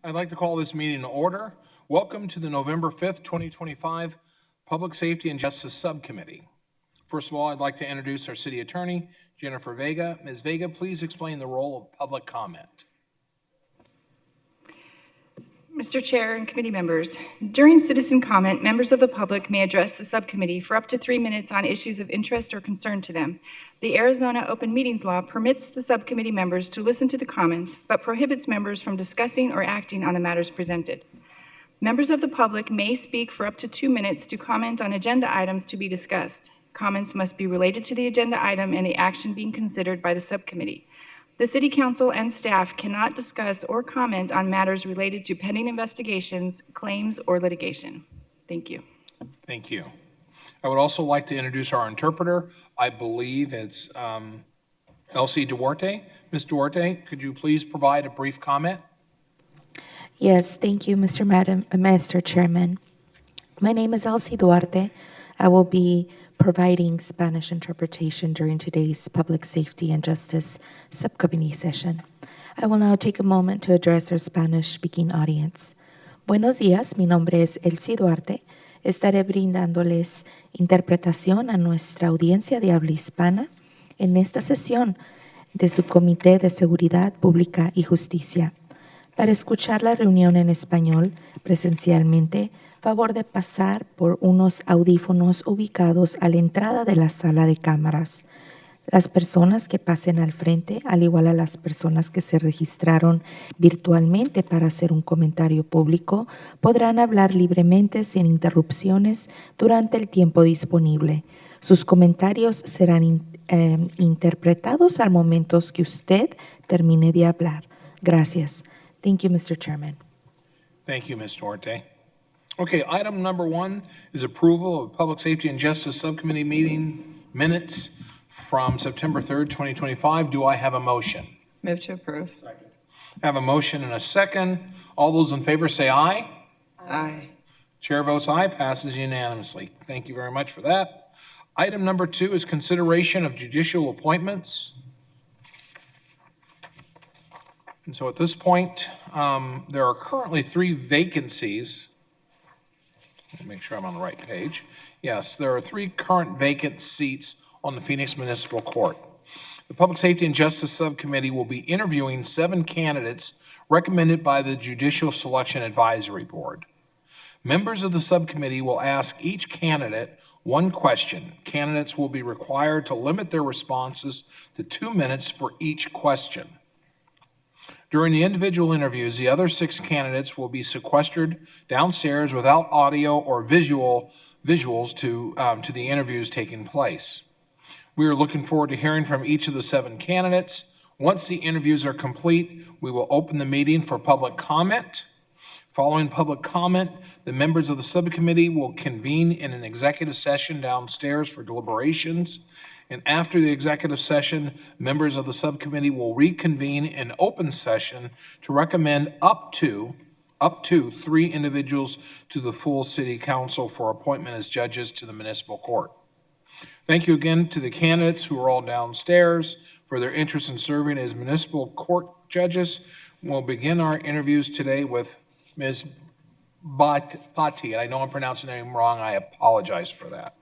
I'd like to call this meeting to order. Welcome to the November 5th, 2025 Public Safety and Justice Subcommittee. First of all, I'd like to introduce our City Attorney, Jennifer Vega. Ms. Vega, please explain the role of public comment. Mr. Chair and committee members, during citizen comment, members of the public may address the subcommittee for up to 3 minutes on issues of interest or concern to them. The Arizona Open Meetings Law permits the subcommittee members to listen to the comments, but prohibits members from discussing or acting on the matters presented. Members of the public may speak for up to 2 minutes to comment on agenda items to be discussed. Comments must be related to the agenda item and the action being considered by the subcommittee. The City Council and staff cannot discuss or comment on matters related to pending investigations, claims, or litigation. Thank you. Thank you. I would also like to introduce our interpreter. I believe it's Elsie Duarte. Ms. Duarte, could you please provide a brief comment? Yes, thank you, Mr. Chairman. My name is Elsie Duarte. I will be providing Spanish interpretation during today's Public Safety and Justice Subcommittee session. I will now take a moment to address our Spanish-speaking audience. Buenos días, mi nombre es Elsie Duarte. Estaré brindándoles interpretación a nuestra audiencia de habla hispana en esta sesión de Subcomité de Seguridad Pública y Justicia. Para escuchar la reunión en español presencialmente, favor de pasar por unos audífonos ubicados a la entrada de la sala de cámaras. Las personas que pasen al frente, al igual a las personas que se registraron virtualmente para hacer un comentario público, podrán hablar libremente sin interrupciones durante el tiempo disponible. Sus comentarios serán interpretados al momento que usted termine de hablar. Gracias. Thank you, Mr. Chairman. Thank you, Ms. Duarte. Okay, item number 1 is approval of Public Safety and Justice Subcommittee meeting minutes from September 3rd, 2025. Do I have a motion? Move to approve. Second. I have a motion and a second. All those in favor say aye. Aye. Chair votes aye, passes unanimously. Thank you very much for that. Item number 2 is consideration of judicial appointments. And so at this point, there are currently 3 vacancies. Let me make sure I'm on the right page. Yes, there are 3 current vacant seats on the Phoenix Municipal Court. The Public Safety and Justice Subcommittee will be interviewing 7 candidates recommended by the Judicial Selection Advisory Board. Members of the subcommittee will ask each candidate 1 question. Candidates will be required to limit their responses to 2 minutes for each question. During the individual interviews, the other 6 candidates will be sequestered downstairs without audio or visuals to the interviews taking place. We are looking forward to hearing from each of the 7 candidates. Once the interviews are complete, we will open the meeting for public comment. Following public comment, the members of the subcommittee will convene in an executive session downstairs for deliberations. And after the executive session, members of the subcommittee will reconvene in open session to recommend up to 3 individuals to the full City Council for appointment as judges to the municipal court. Thank you again to the candidates who are all downstairs for their interest in serving as municipal court judges. We'll begin our interviews today with Ms. Bhatti, and I know I'm pronouncing her name wrong. I apologize for that.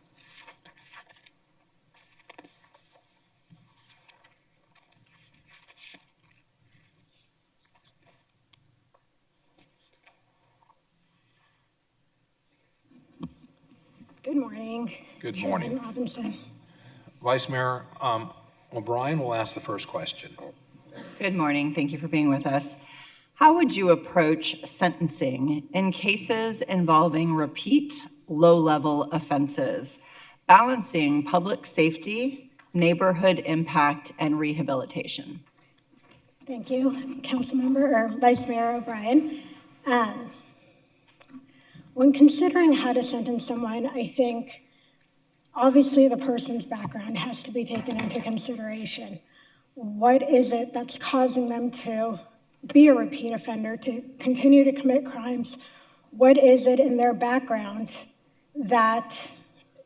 Good morning. Good morning. Chairman Robinson. Vice Mayor O'Brien will ask the first question. Good morning. Thank you for being with us. How would you approach sentencing in cases involving repeat low-level offenses, balancing public safety, neighborhood impact, and rehabilitation? Thank you, Vice Mayor O'Brien. When considering how to sentence someone, I think obviously the person's background has to be taken into consideration. What is it that's causing them to be a repeat offender, to continue to commit crimes? What is it in their background that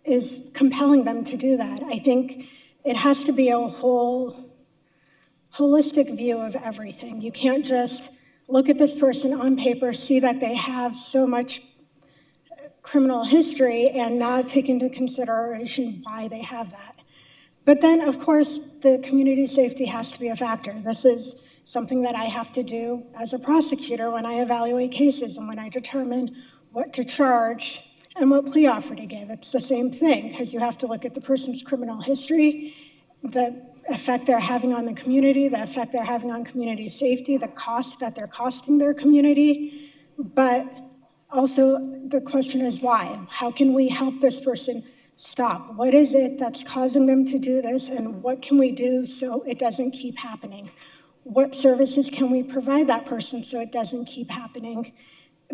is compelling them to do that? I think it has to be a holistic view of everything. You can't just look at this person on paper, see that they have so much criminal history and not take into consideration why they have that. But then, of course, the community safety has to be a factor. This is something that I have to do as a prosecutor when I evaluate cases and when I determine what to charge and what plea offer to give. It's the same thing, because you have to look at the person's criminal history, the effect they're having on the community, the effect they're having on community safety, the cost that they're costing their community. But also the question is why? How can we help this person stop? What is it that's causing them to do this, and what can we do so it doesn't keep happening? What services can we provide that person so it doesn't keep happening?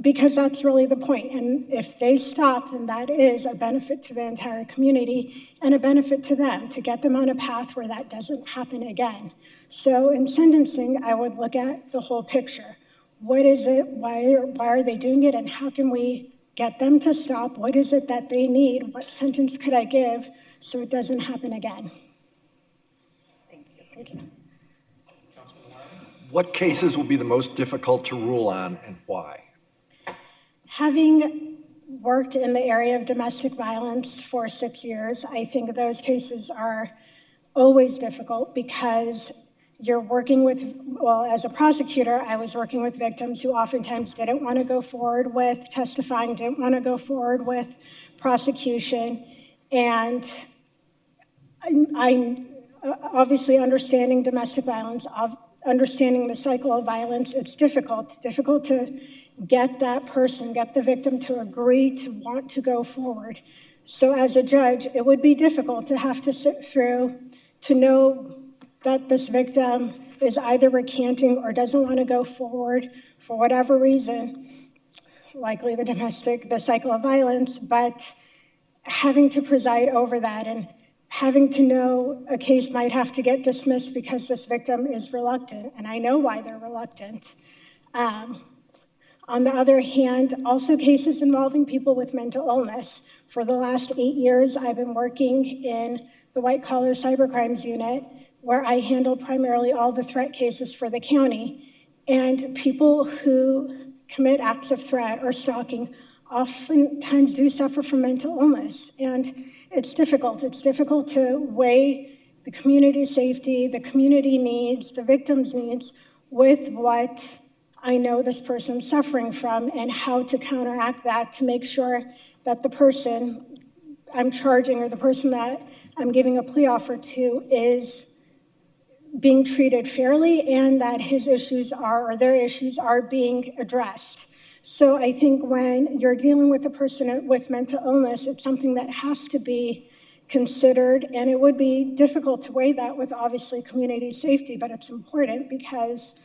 Because that's really the point. And if they stop, then that is a benefit to the entire community and a benefit to them, to get them on a path where that doesn't happen again. So in sentencing, I would look at the whole picture. What is it? Why are they doing it? And how can we get them to stop? What is it that they need? What sentence could I give so it doesn't happen again? Thank you. Thank you. What cases will be the most difficult to rule on and why? Having worked in the area of domestic violence for 6 years, I think those cases are always difficult because you're working with, well, as a prosecutor, I was working with victims who oftentimes didn't want to go forward with testifying, didn't want to go forward with prosecution. And I obviously understanding domestic violence, understanding the cycle of violence, it's difficult. It's difficult to get that person, get the victim to agree to want to go forward. So as a judge, it would be difficult to have to sit through to know that this victim is either recanting or doesn't want to go forward for whatever reason, likely the cycle of violence, but having to preside over that and having to know a case might have to get dismissed because this victim is reluctant, and I know why they're reluctant. On the other hand, also cases involving people with mental illness. For the last 8 years, I've been working in the white-collar cybercrimes unit, where I handle primarily all the threat cases for the county. And people who commit acts of threat or stalking oftentimes do suffer from mental illness. And it's difficult. It's difficult to weigh the community safety, the community needs, the victim's needs with what I know this person's suffering from and how to counteract that to make sure that the person I'm charging or the person that I'm giving a plea offer to is being treated fairly and that his issues are, or their issues are being addressed. So I think when you're dealing with a person with mental illness, it's something that has to be considered, and it would be difficult to weigh that with obviously community safety, but it's important because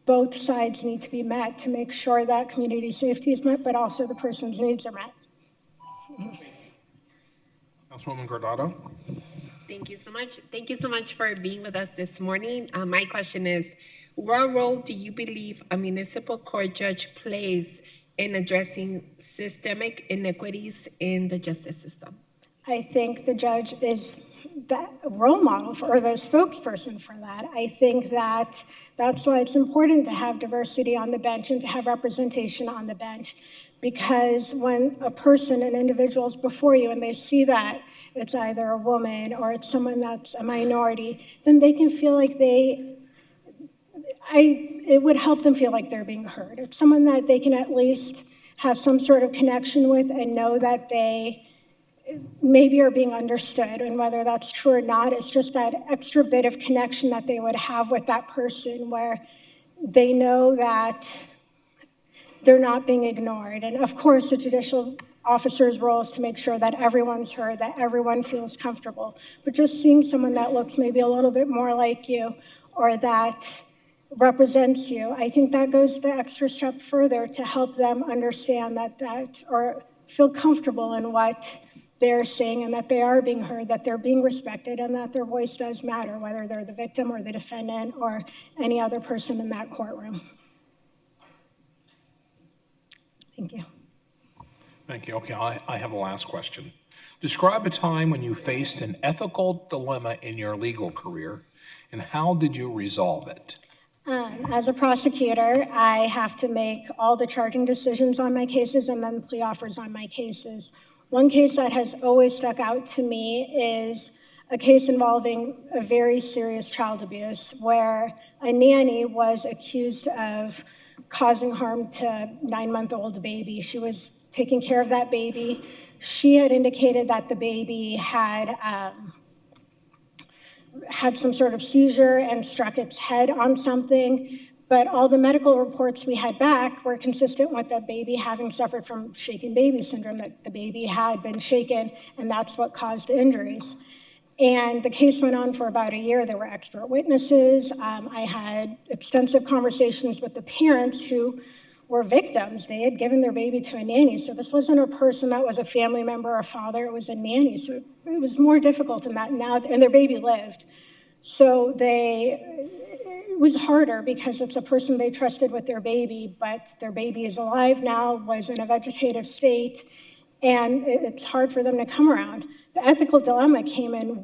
both sides need to be met to make sure that community safety is met, but also the person's needs are met. Councilwoman Gordado? Thank you so much. Thank you so much for being with us this morning. My question is, what role do you believe a municipal court judge plays in addressing systemic inequities in the justice system? I think the judge is the role model for, or the spokesperson for that. I think that that's why it's important to have diversity on the bench and to have representation on the bench, because when a person, an individual is before you and they see that it's either a woman or it's someone that's a minority, then they can feel like it would help them feel like they're being heard. It's someone that they can at least have some sort of connection with and know that they maybe are being understood, and whether that's true or not, it's just that extra bit of connection that they would have with that person where they know that they're not being ignored. And of course, the judicial officer's role is to make sure that everyone's heard, that everyone feels comfortable. But just seeing someone that looks maybe a little bit more like you or that represents you, I think that goes the extra step further to help them understand that or feel comfortable in what they're saying and that they are being heard, that they're being respected, and that their voice does matter, whether they're the victim or the defendant or any other person in that courtroom. Thank you. Thank you. Okay, I have a last question. Describe a time when you faced an ethical dilemma in your legal career, and how did you resolve it? As a prosecutor, I have to make all the charging decisions on my cases and then plea offers on my cases. One case that has always stuck out to me is a case involving a very serious child abuse where a nanny was accused of causing harm to a 9-month-old baby. She was taking care of that baby. She had indicated that the baby had some sort of seizure and struck its head on something, but all the medical reports we had back were consistent with the baby having suffered from shaken baby syndrome, that the baby had been shaken, and that's what caused the injuries. And the case went on for about a year. There were expert witnesses. I had extensive conversations with the parents who were victims. They had given their baby to a nanny. So this wasn't a person that was a family member or a father, it was a nanny. So it was more difficult than that now, and their baby lived. So it was harder because it's a person they trusted with their baby, but their baby is alive now, was in a vegetative state, and it's hard for them to come around. The ethical dilemma came in.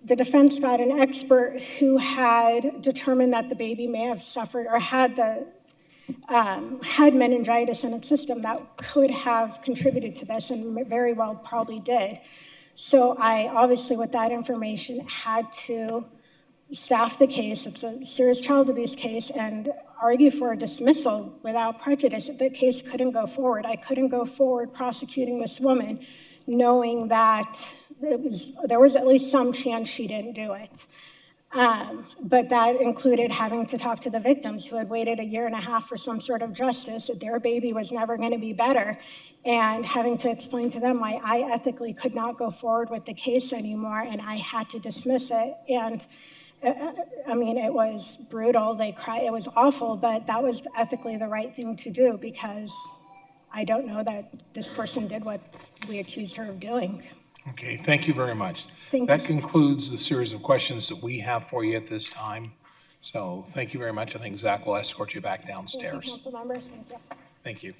The defense got an expert who had determined that the baby may have suffered or had meningitis in its system that could have contributed to this, and very well probably did. So I obviously, with that information, had to staff the case. It's a serious child abuse case, and argue for a dismissal without prejudice. The case couldn't go forward. I couldn't go forward prosecuting this woman knowing that there was at least some chance she didn't do it. But that included having to talk to the victims who had waited 1.5 years for some sort of justice, that their baby was never going to be better, and having to explain to them why I ethically could not go forward with the case anymore, and I had to dismiss it. And I mean, it was brutal. They cried. It was awful, but that was ethically the right thing to do because I don't know that this person did what we accused her of doing. Okay, thank you very much. Thank That you. concludes the series of questions that we have for you at this time. So thank you very much. I think Zach will escort you back Thank you, downstairs. council members. Thank you. Thank you.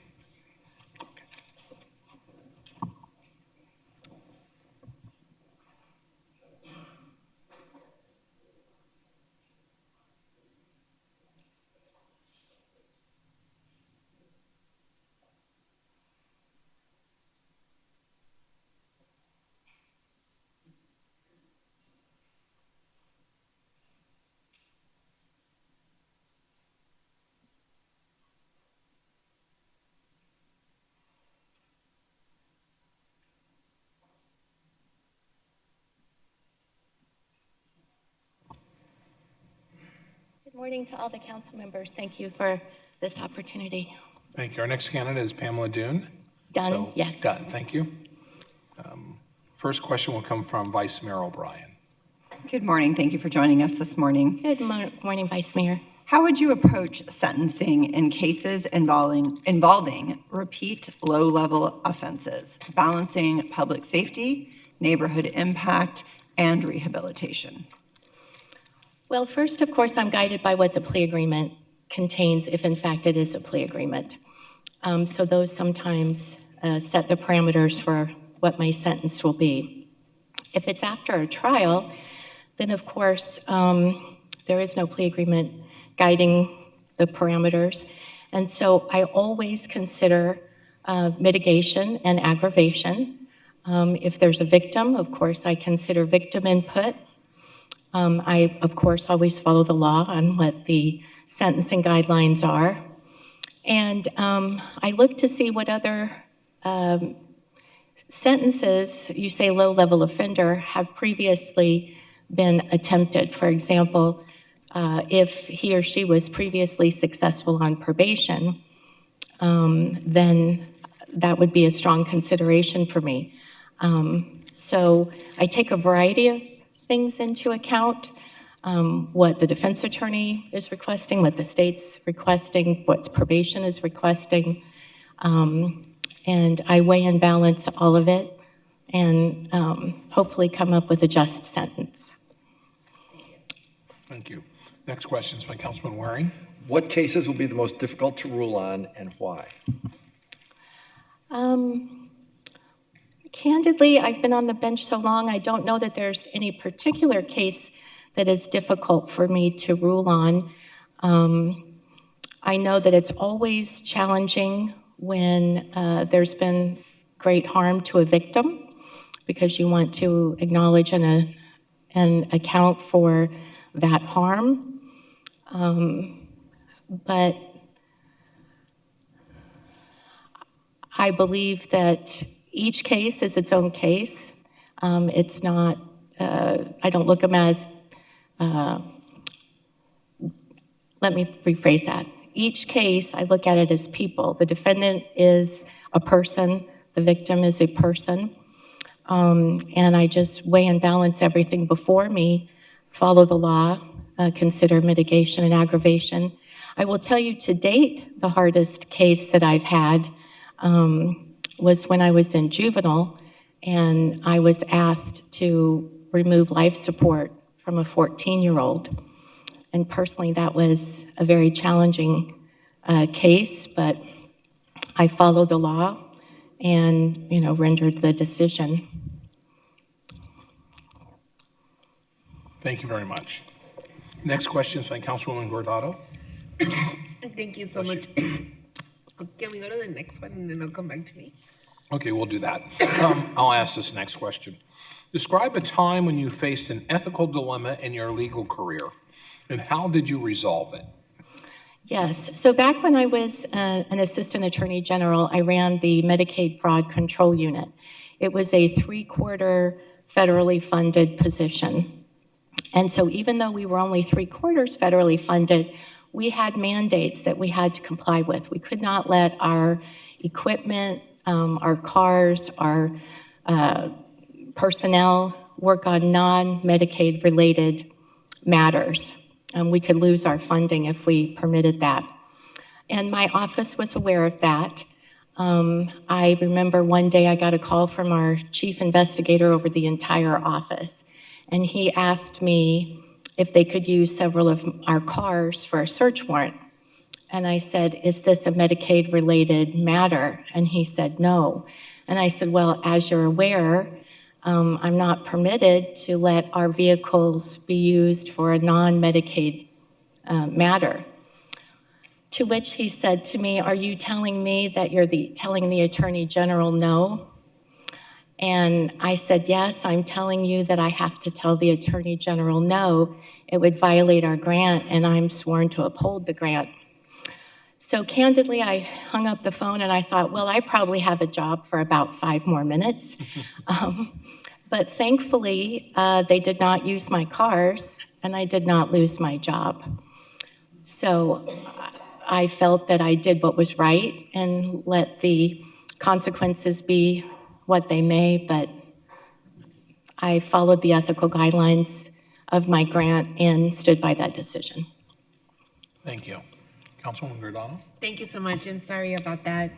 Good morning to all the council members. Thank you for this opportunity. Thank you. Our next candidate is Pamela Dune. Done? Yes. Done, thank you. First question will come from Vice Mayor O'Brien. Good morning. Thank you for joining us this morning. Good morning, Vice Mayor. How would you approach sentencing in cases involving repeat low-level offenses, balancing public safety, neighborhood impact, and rehabilitation? Well, first, of course, I'm guided by what the plea agreement contains, if in fact it is a plea agreement. So those sometimes set the parameters for what my sentence will be. If it's after a trial, then of course, there is no plea agreement guiding the parameters. And so I always consider mitigation and aggravation. If there's a victim, of course, I consider victim input. I, of course, always follow the law on what the sentencing guidelines are. And I look to see what other sentences, you say low-level offender, have previously been attempted. For example, if he or she was previously successful on probation, then that would be a strong consideration for me. So I take a variety of things into account, what the defense attorney is requesting, what the state's requesting, what probation is requesting, and I weigh and balance all of it and hopefully come up with a just sentence. Thank you. Next question is by Councilman Waring. What cases will be the most difficult to rule on and why? Candidly, I've been on the bench so long, I don't know that there's any particular case that is difficult for me to rule on. I know that it's always challenging when there's been great harm to a victim, because you want to acknowledge and account for that harm. But I believe that each case is its own case. It's not, I don't look at them as, let me rephrase that. Each case, I look at it as people. The defendant is a person, the victim is a person. And I just weigh and balance everything before me, follow the law, consider mitigation and aggravation. I will tell you, to date, the hardest case that I've had was when I was in juvenile, and I was asked to remove life support from a 14-year-old. And personally, that was a very challenging case, but I followed the law and, rendered the decision. Thank you very much. Next question is by Councilwoman Gordado. Thank you so much. Can we go to the next one and then I'll come back to me? Okay, we'll do that. I'll ask this next question. Describe a time when you faced an ethical dilemma in your legal career, and how did you resolve it? Yes, so back when I was an assistant attorney general, I ran the Medicaid Fraud Control Unit. It was a 3/4 federally funded position. And so even though we were only 3/4 federally funded, we had mandates that we had to comply with. We could not let our equipment, our cars, our personnel work on non-Medicaid related matters. We could lose our funding if we permitted that. And my office was aware of that. I remember one day I got a call from our chief investigator over the entire office, and he asked me if they could use several of our cars for a search warrant. And I said, "Is this a Medicaid-related matter?" And he said, "No." And I said, "Well, as you're aware, I'm not permitted to let our vehicles be used for a non-Medicaid matter." To which he said to me, "Are you telling me that you're telling the Attorney General no?" And I said, "Yes, I'm telling you that I have to tell the Attorney General no. It would violate our grant, and I'm sworn to uphold the grant." So candidly, I hung up the phone and I thought, well, I probably have a job for about 5 more minutes. But thankfully, they did not use my cars, and I did not lose my job. So I felt that I did what was right and let the consequences be what they may, but I followed the ethical guidelines of my grant and stood by that decision. Thank you. Councilwoman Gordado? Thank you so much, and sorry about that.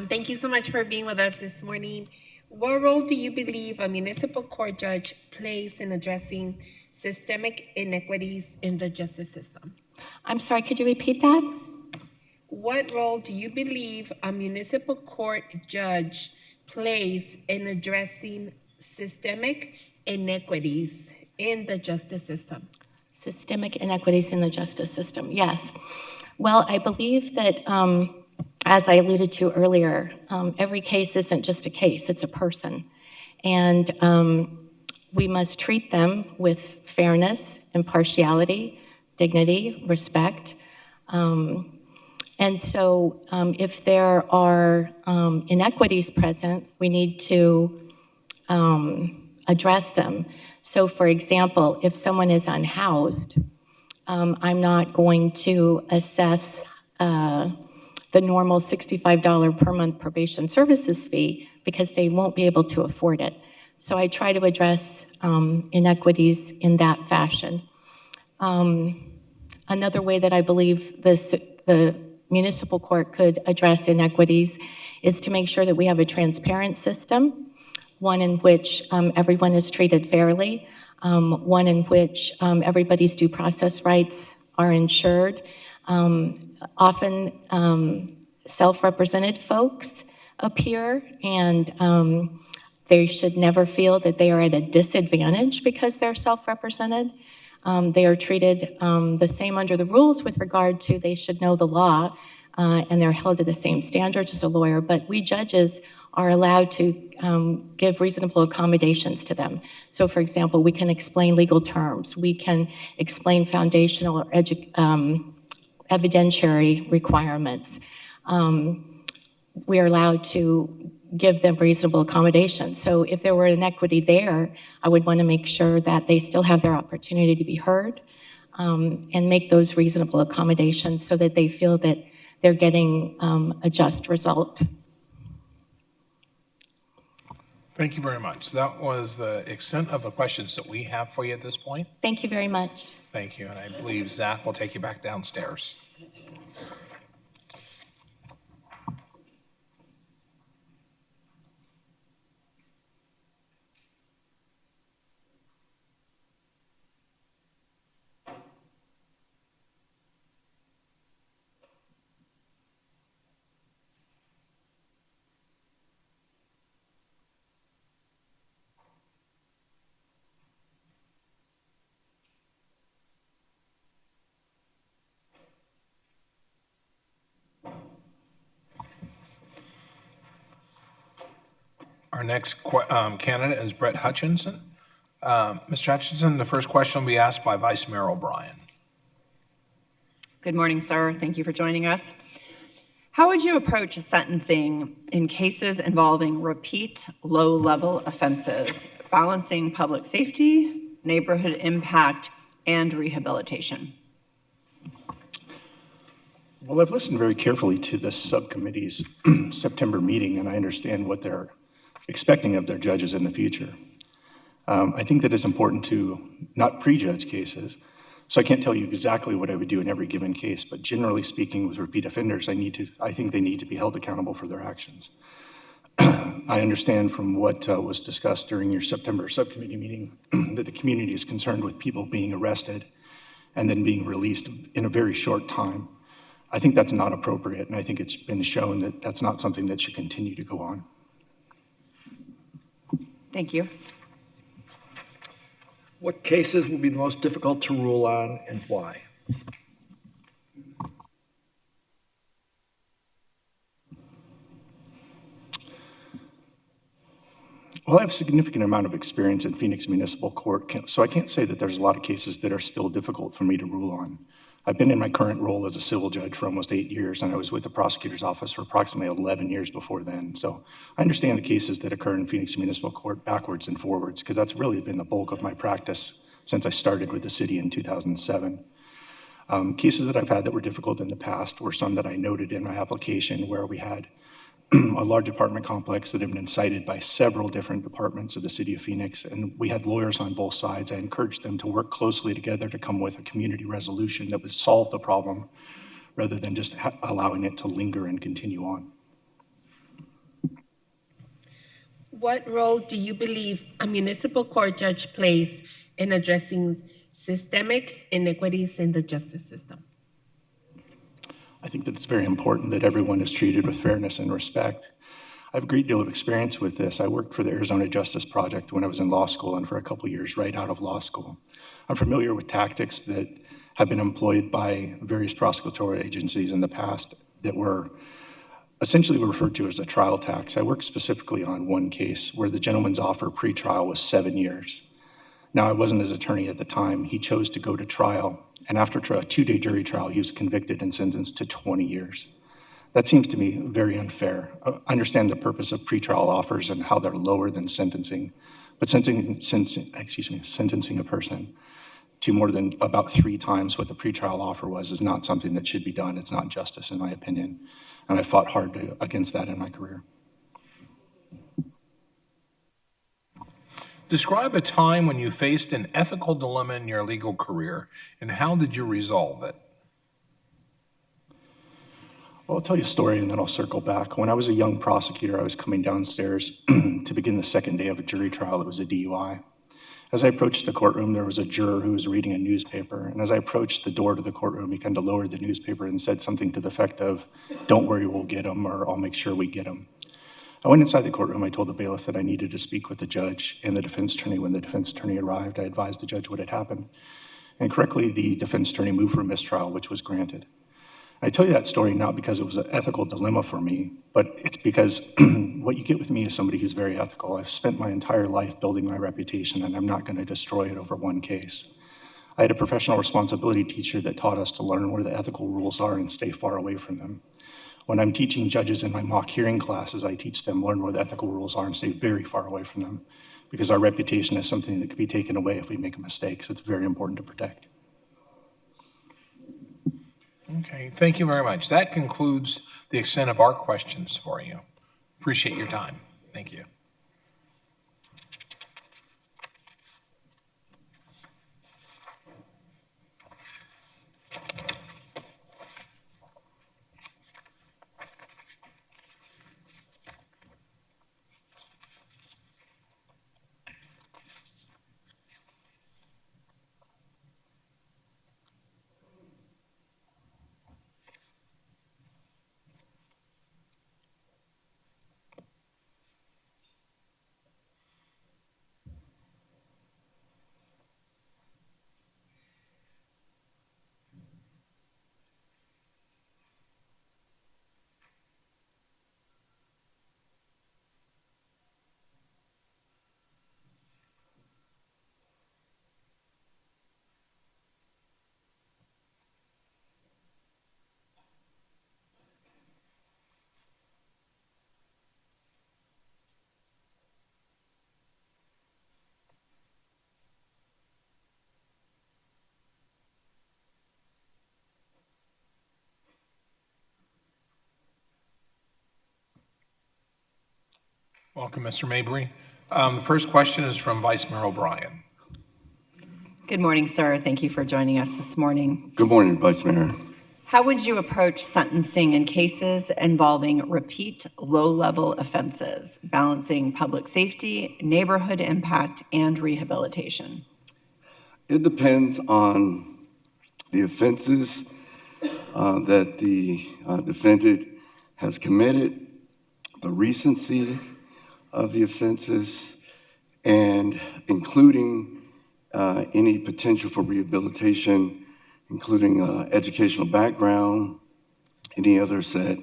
Thank you so much for being with us this morning. What role do you believe a municipal court judge plays in addressing systemic inequities in the justice system? I'm sorry, could you repeat that? What role do you believe a municipal court judge plays in addressing systemic inequities in the justice system? Systemic inequities in the justice system, yes. Well, I believe that, as I alluded to earlier, every case isn't just a case, it's a person. And we must treat them with fairness, impartiality, dignity, respect. And so if there are inequities present, we need to address them. So for example, if someone is unhoused, I'm not going to assess the normal $65 per month probation services fee because they won't be able to afford it. So I try to address inequities in that fashion. Another way that I believe the municipal court could address inequities is to make sure that we have a transparent system, one in which everyone is treated fairly, one in which everybody's due process rights are ensured. Often self-represented folks appear, and they should never feel that they are at a disadvantage because they're self-represented. They are treated the same under the rules with regard to they should know the law, and they're held to the same standards as a lawyer, but we judges are allowed to give reasonable accommodations to them. So for example, we can explain legal terms, we can explain foundational or evidentiary requirements. We are allowed to give them reasonable accommodations. So if there were inequity there, I would want to make sure that they still have their opportunity to be heard, and make those reasonable accommodations so that they feel that they're getting a just result. Thank you very much. That was the extent of the questions that we have for you at this point. Thank you very much. Thank you, and I believe Zach will take you back downstairs. Our next candidate is Brett Hutchinson. Mr. Hutchinson, the first question will be asked by Vice Mayor O'Brien. Good morning, sir. Thank you for joining us. How would you approach sentencing in cases involving repeat low-level offenses, balancing public safety, neighborhood impact, and rehabilitation? Well, I've listened very carefully to the subcommittee's September meeting, and I understand what they're expecting of their judges in the future. I think that it's important to not prejudge cases, so I can't tell you exactly what I would do in every given case, but generally speaking, with repeat offenders, I think they need to be held accountable for their actions. I understand from what was discussed during your September subcommittee meeting that the community is concerned with people being arrested and then being released in a very short time. I think that's not appropriate, and I think it's been shown that that's not something that should continue to go on. Thank you. What cases will be the most difficult to rule on and why? Well, I have a significant amount of experience in Phoenix Municipal Court, so I can't say that there's a lot of cases that are still difficult for me to rule on. I've been in my current role as a civil judge for almost 8 years, and I was with the prosecutor's office for approximately 11 years before then. So I understand the cases that occur in Phoenix Municipal Court backwards and forwards, because that's really been the bulk of my practice since I started with the city in 2007. Cases that I've had that were difficult in the past were some that I noted in my application where we had a large apartment complex that had been cited by several different departments of the city of Phoenix, and we had lawyers on both sides. I encouraged them to work closely together to come with a community resolution that would solve the problem rather than just allowing it to linger and continue on. What role do you believe a municipal court judge plays in addressing systemic inequities in the justice system? I think that it's very important that everyone is treated with fairness and respect. I have a great deal of experience with this. I worked for the Arizona Justice Project when I was in law school and for a couple of years right out of law school. I'm familiar with tactics that have been employed by various prosecutorial agencies in the past that were essentially referred to as a trial tax. I worked specifically on one case where the gentleman's offer pre-trial was 7 years. Now, I wasn't his attorney at the time. He chose to go to trial, and after a 2-day jury trial, he was convicted and sentenced to 20 years. That seems to me very unfair. I understand the purpose of pretrial offers and how they're lower than sentencing, but sentencing a person to more than about 3 times what the pretrial offer was is not something that should be done. It's not justice, in my opinion, and I fought hard against that in my career. Describe a time when you faced an ethical dilemma in your legal career, and how did you resolve it? Well, I'll tell you a story and then I'll circle back. When I was a young prosecutor, I was coming downstairs to begin the second day of a jury trial. It was a DUI. As I approached the courtroom, there was a juror who was reading a newspaper, and as I approached the door to the courtroom, he kind of lowered the newspaper and said something to the effect of, "Don't worry, we'll get him," or "I'll make sure we get him." I went inside the courtroom. I told the bailiff that I needed to speak with the judge and the defense attorney. When the defense attorney arrived, I advised the judge what had happened. And correctly, the defense attorney moved for a mistrial, which was granted. I tell you that story not because it was an ethical dilemma for me, but it's because what you get with me is somebody who's very ethical. I've spent my entire life building my reputation, and I'm not going to destroy it over one case. I had a professional responsibility teacher that taught us to learn where the ethical rules are and stay far away from them. When I'm teaching judges in my mock hearing classes, I teach them learn where the ethical rules are and stay very far away from them, because our reputation is something that could be taken away if we make a mistake, so it's very important to protect. Okay, thank you very much. That concludes the extent of our questions for you. Appreciate your time. Thank you. Welcome, Mr. Mabry. The first question is from Vice Mayor O'Brien. Good morning, sir. Thank you for joining us this morning. Good morning, Vice Mayor. How would you approach sentencing in cases involving repeat low-level offenses, balancing public safety, neighborhood impact, and rehabilitation? It depends on the offenses that the defendant has committed, the recency of the offenses, and including any potential for rehabilitation, including educational background, any other set.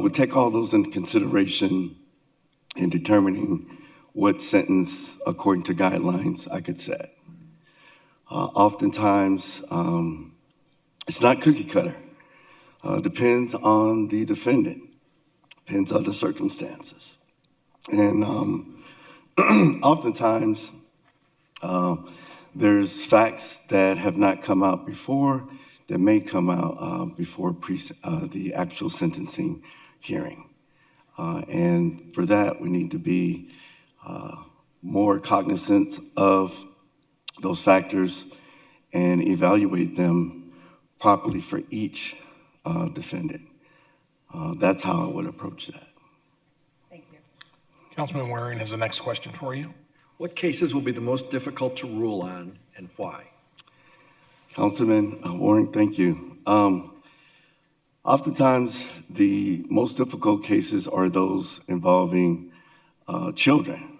We take all those into consideration in determining what sentence, according to guidelines, I could set. Oftentimes, it's not cookie cutter. Depends on the defendant, depends on the circumstances. And oftentimes, there's facts that have not come out before that may come out before the actual sentencing hearing. And for that, we need to be more cognizant of those factors and evaluate them properly for each defendant. That's how I would approach that. Thank you. Councilman Waring has the next question for you. What cases will be the most difficult to rule on and why? Councilman Warren, thank you. Oftentimes, the most difficult cases are those involving children.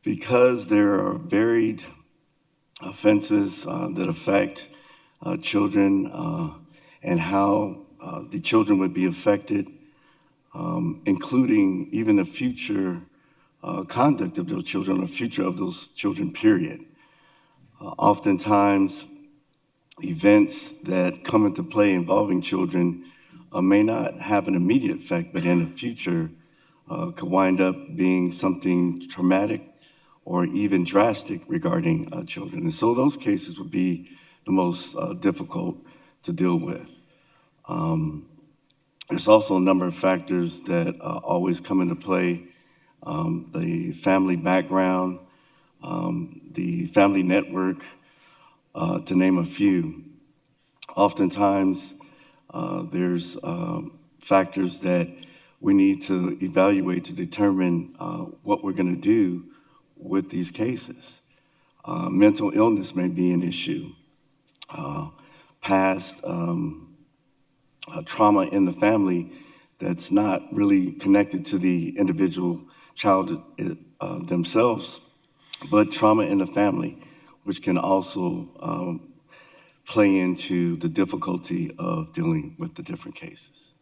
Because there are varied offenses that affect children and how the children would be affected, including even the future conduct of those children, the future of those children, period. Oftentimes, events that come into play involving children may not have an immediate effect, but in the future could wind up being something traumatic or even drastic regarding children. And so those cases would be the most difficult to deal with. There's also a number of factors that always come into play. The family background, the family network, to name a few. Oftentimes, there's factors that we need to evaluate to determine what we're going to do with these cases. Mental illness may be an issue. Past trauma in the family that's not really connected to the individual child themselves, but trauma in the family which can also play into the difficulty of dealing with the different cases.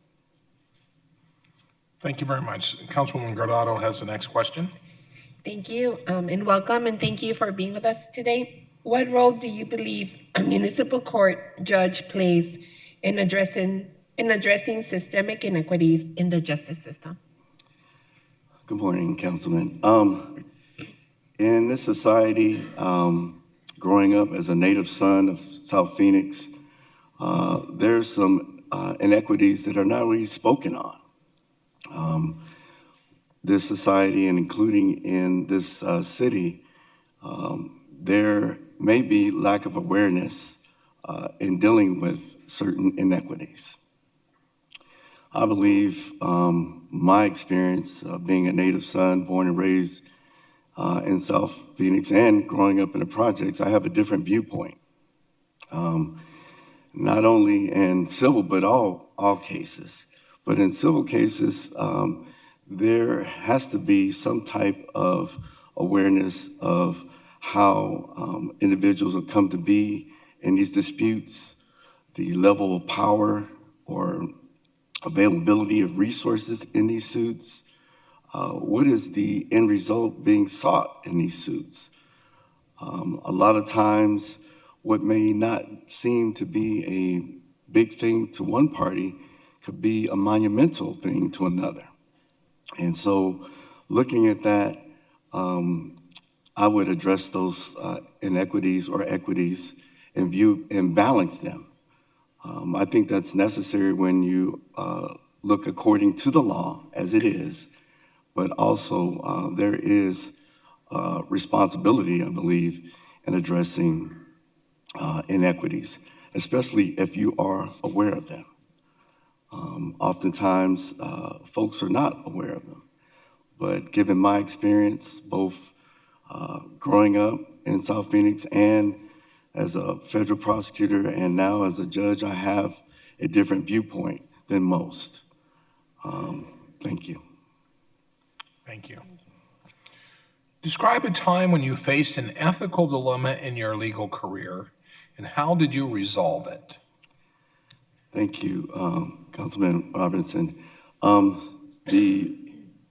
Thank you very much. Councilwoman Guardado has the next question. Thank you, and welcome, and thank you for being with us today. What role do you believe a municipal court judge plays in addressing systemic inequities in the justice system? Good morning, Councilman. In this society, growing up as a native son of South Phoenix, there's some inequities that are not really spoken on. This society, and including in this city, there may be lack of awareness in dealing with certain inequities. I believe my experience being a native son, born and raised in South Phoenix and growing up in the projects, I have a different viewpoint. Not only in civil, but all cases. But in civil cases, there has to be some type of awareness of how individuals have come to be in these disputes, the level of power or availability of resources in these suits. What is the end result being sought in these suits? A lot of times, what may not seem to be a big thing to one party could be a monumental thing to another. And so looking at that, I would address those inequities or equities and balance them. I think that's necessary when you look according to the law as it is, but also there is responsibility, I believe, in addressing inequities, especially if you are aware of them. Oftentimes, folks are not aware of them. But given my experience, both growing up in South Phoenix and as a federal prosecutor and now as a judge, I have a different viewpoint than most. Thank you. Thank you. Describe a time when you faced an ethical dilemma in your legal career, and how did you resolve it? Thank you, Councilman Robinson. The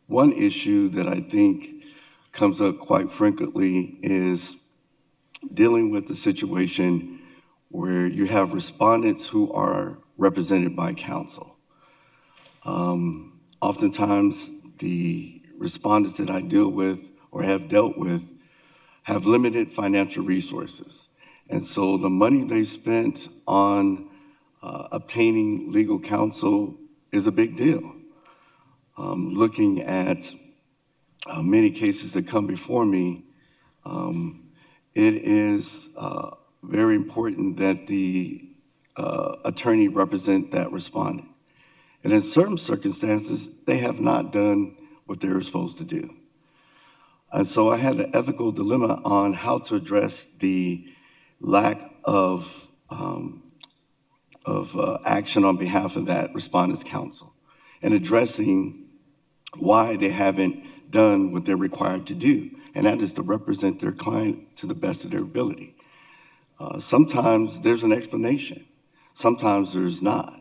one issue that I think comes up quite frequently is dealing with the situation where you have respondents who are represented by counsel. Oftentimes, the respondents that I deal with or have dealt with have limited financial resources. And so the money they spent on obtaining legal counsel is a big deal. Looking at many cases that come before me, it is very important that the attorney represent that respondent. And in certain circumstances, they have not done what they were supposed to do. And so I had an ethical dilemma on how to address the lack of action on behalf of that respondent's counsel and addressing why they haven't done what they're required to do, and that is to represent their client to the best of their ability. Sometimes there's an explanation, sometimes there's not.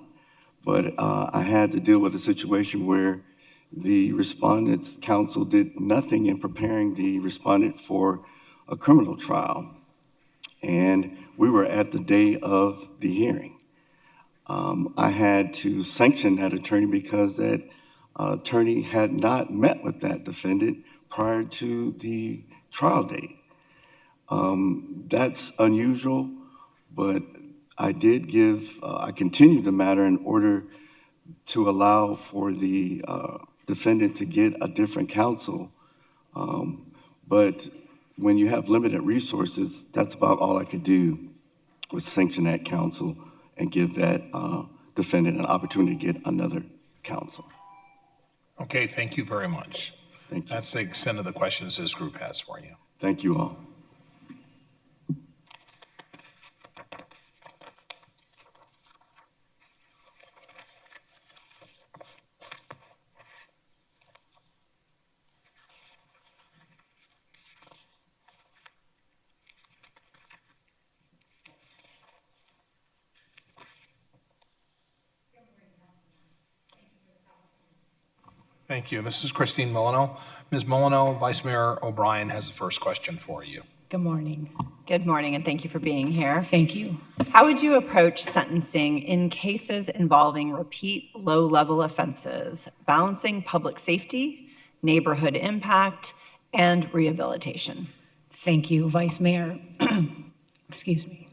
But I had to deal with a situation where the respondent's counsel did nothing in preparing the respondent for a criminal trial. And we were at the day of the hearing. I had to sanction that attorney because that attorney had not met with that defendant prior to the trial date. That's unusual, but I did I continued the matter in order to allow for the defendant to get a different counsel. But when you have limited resources, that's about all I could do was sanction that counsel and give that defendant an opportunity to get another counsel. Okay, thank you very much. Thank you. That's the extent of the questions this group has for you. Thank you all. Thank you. This is Christine Milano. Ms. Milano, Vice Mayor O'Brien has the first question for you. Good morning. Good morning, and thank you for being here. Thank you. How would you approach sentencing in cases involving repeat low-level offenses, balancing public safety, neighborhood impact, and rehabilitation? Thank you, Vice Mayor. Excuse me.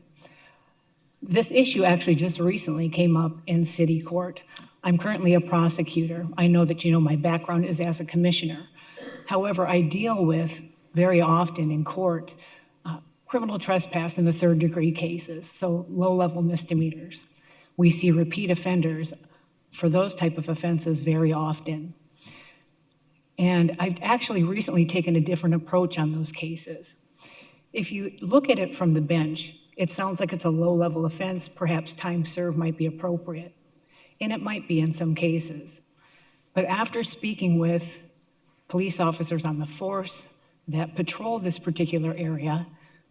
This issue actually just recently came up in city court. I'm currently a prosecutor. I know that you know my background is as a commissioner. However, I deal with very often in court criminal trespass in the third-degree cases, so low-level misdemeanors. We see repeat offenders for those type of offenses very often. And I've actually recently taken a different approach on those cases. If you look at it from the bench, it sounds like it's a low-level offense, perhaps time served might be appropriate. And it might be in some cases. But after speaking with police officers on the force that patrol this particular area,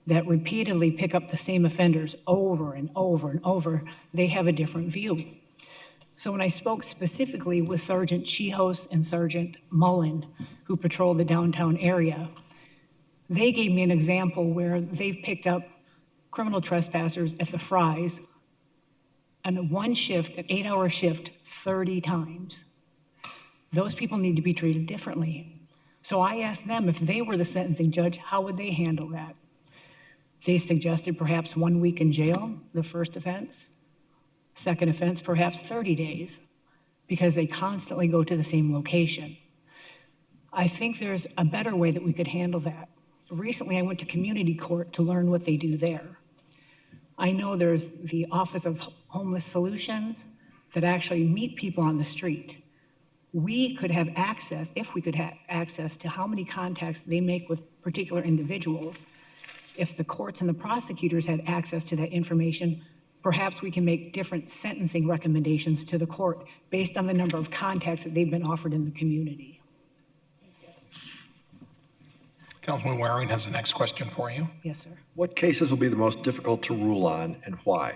that repeatedly pick up the same offenders over and over and over, they have a different view. So when I spoke specifically with Sergeant Chihos and Sergeant Mullen, who patrol the downtown area, they gave me an example where they've picked up criminal trespassers at the Fry's on one shift, an 8-hour shift, 30 times. Those people need to be treated differently. So I asked them if they were the sentencing judge, how would they handle that? They suggested perhaps 1 week in jail, the first offense. Second offense, perhaps 30 days, because they constantly go to the same location. I think there's a better way that we could handle that. Recently, I went to community court to learn what they do there. I know there's the Office of Homeless Solutions that actually meet people on the street. We could have access, if we could have access to how many contacts they make with particular individuals. If the courts and the prosecutors had access to that information, perhaps we can make different sentencing recommendations to the court based on the number of contacts that they've been offered in the community. Councilman Waring has the next question for you. Yes, sir. What cases will be the most difficult to rule on and why?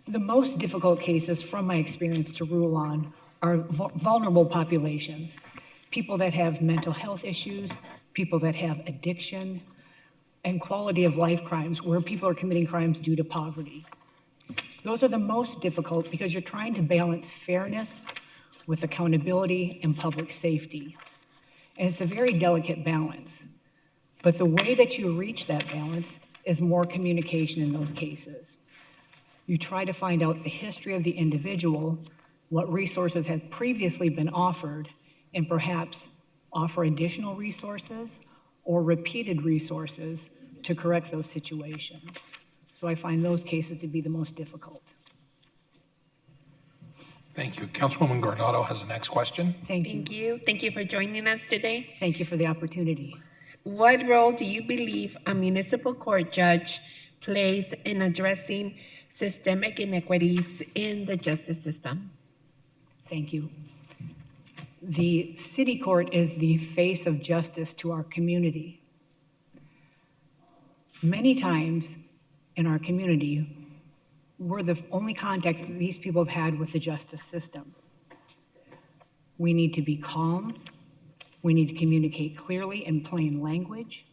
The most difficult cases, from my experience, to rule on are vulnerable populations, people that have mental health issues, people that have addiction, and quality of life crimes, where people are committing crimes due to poverty. Those are the most difficult because you're trying to balance fairness with accountability and public safety. And it's a very delicate balance. But the way that you reach that balance is more communication in those cases. You try to find out the history of the individual, what resources had previously been offered, and perhaps offer additional resources or repeated resources to correct those situations. So I find those cases to be the most difficult. Thank you. Councilwoman Guardado has the next question. Thank you. Thank you. Thank you for joining us today. Thank you for the opportunity. What role do you believe a municipal court judge plays in addressing systemic inequities in the justice system? Thank you. The city court is the face of justice to our community. Many times in our community, we're the only contact that these people have had with the justice system. We need to be calm. We need to communicate clearly in plain language,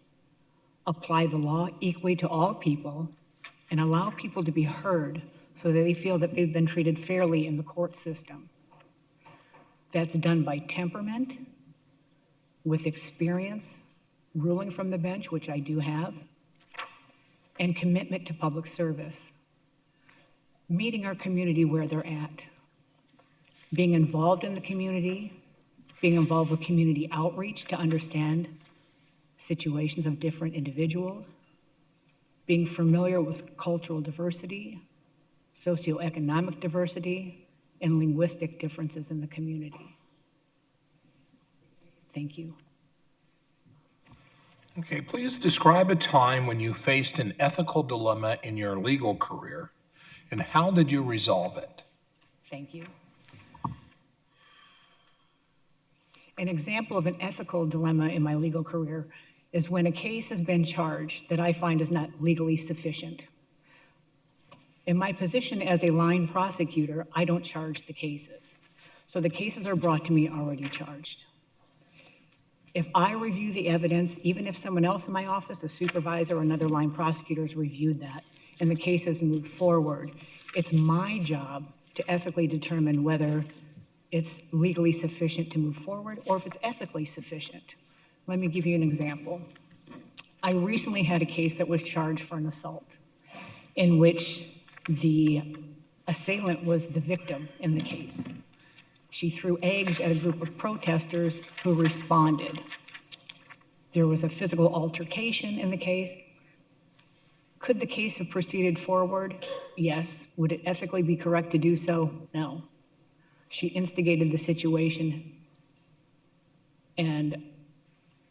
apply the law equally to all people, and allow people to be heard so that they feel that they've been treated fairly in the court system. That's done by temperament, with experience, ruling from the bench, which I do have, and commitment to public service. Meeting our community where they're at, being involved in the community, being involved with community outreach to understand situations of different individuals, being familiar with cultural diversity, socioeconomic diversity, and linguistic differences in the community. Thank you. Okay, please describe a time when you faced an ethical dilemma in your legal career, and how did you resolve it? Thank you. An example of an ethical dilemma in my legal career is when a case has been charged that I find is not legally sufficient. In my position as a line prosecutor, I don't charge the cases. So the cases are brought to me already charged. If I review the evidence, even if someone else in my office, a supervisor or another line prosecutor has reviewed that, and the case has moved forward, it's my job to ethically determine whether it's legally sufficient to move forward or if it's ethically sufficient. Let me give you an example. I recently had a case that was charged for an assault in which the assailant was the victim in the case. She threw eggs at a group of protesters who responded. There was a physical altercation in the case. Could the case have proceeded forward? Yes. Would it ethically be correct to do so? No. She instigated the situation, and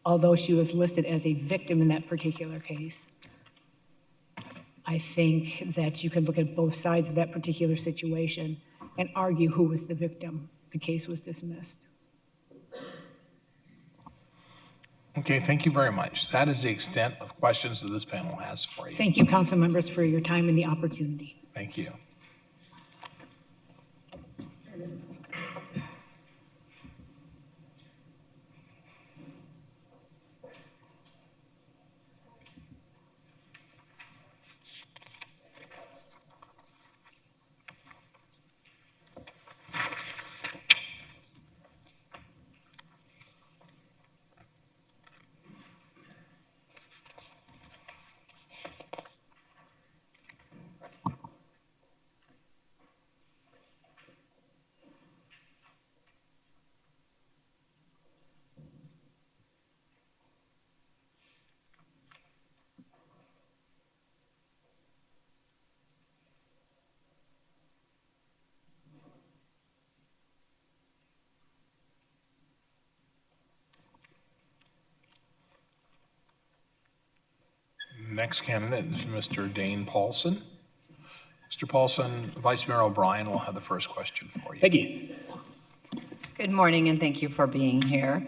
although she was listed as a victim in that particular case, I think that you could look at both sides of that particular situation and argue who was the victim. The case was dismissed. Okay, thank you very much. That is the extent of questions that this panel has for you. Thank you, council members, for your time and the opportunity. Thank you. Next candidate is Mr. Dane Paulson. Mr. Paulson, Vice Mayor O'Brien will have the first question for you. Thank you. Good morning, and thank you for being here.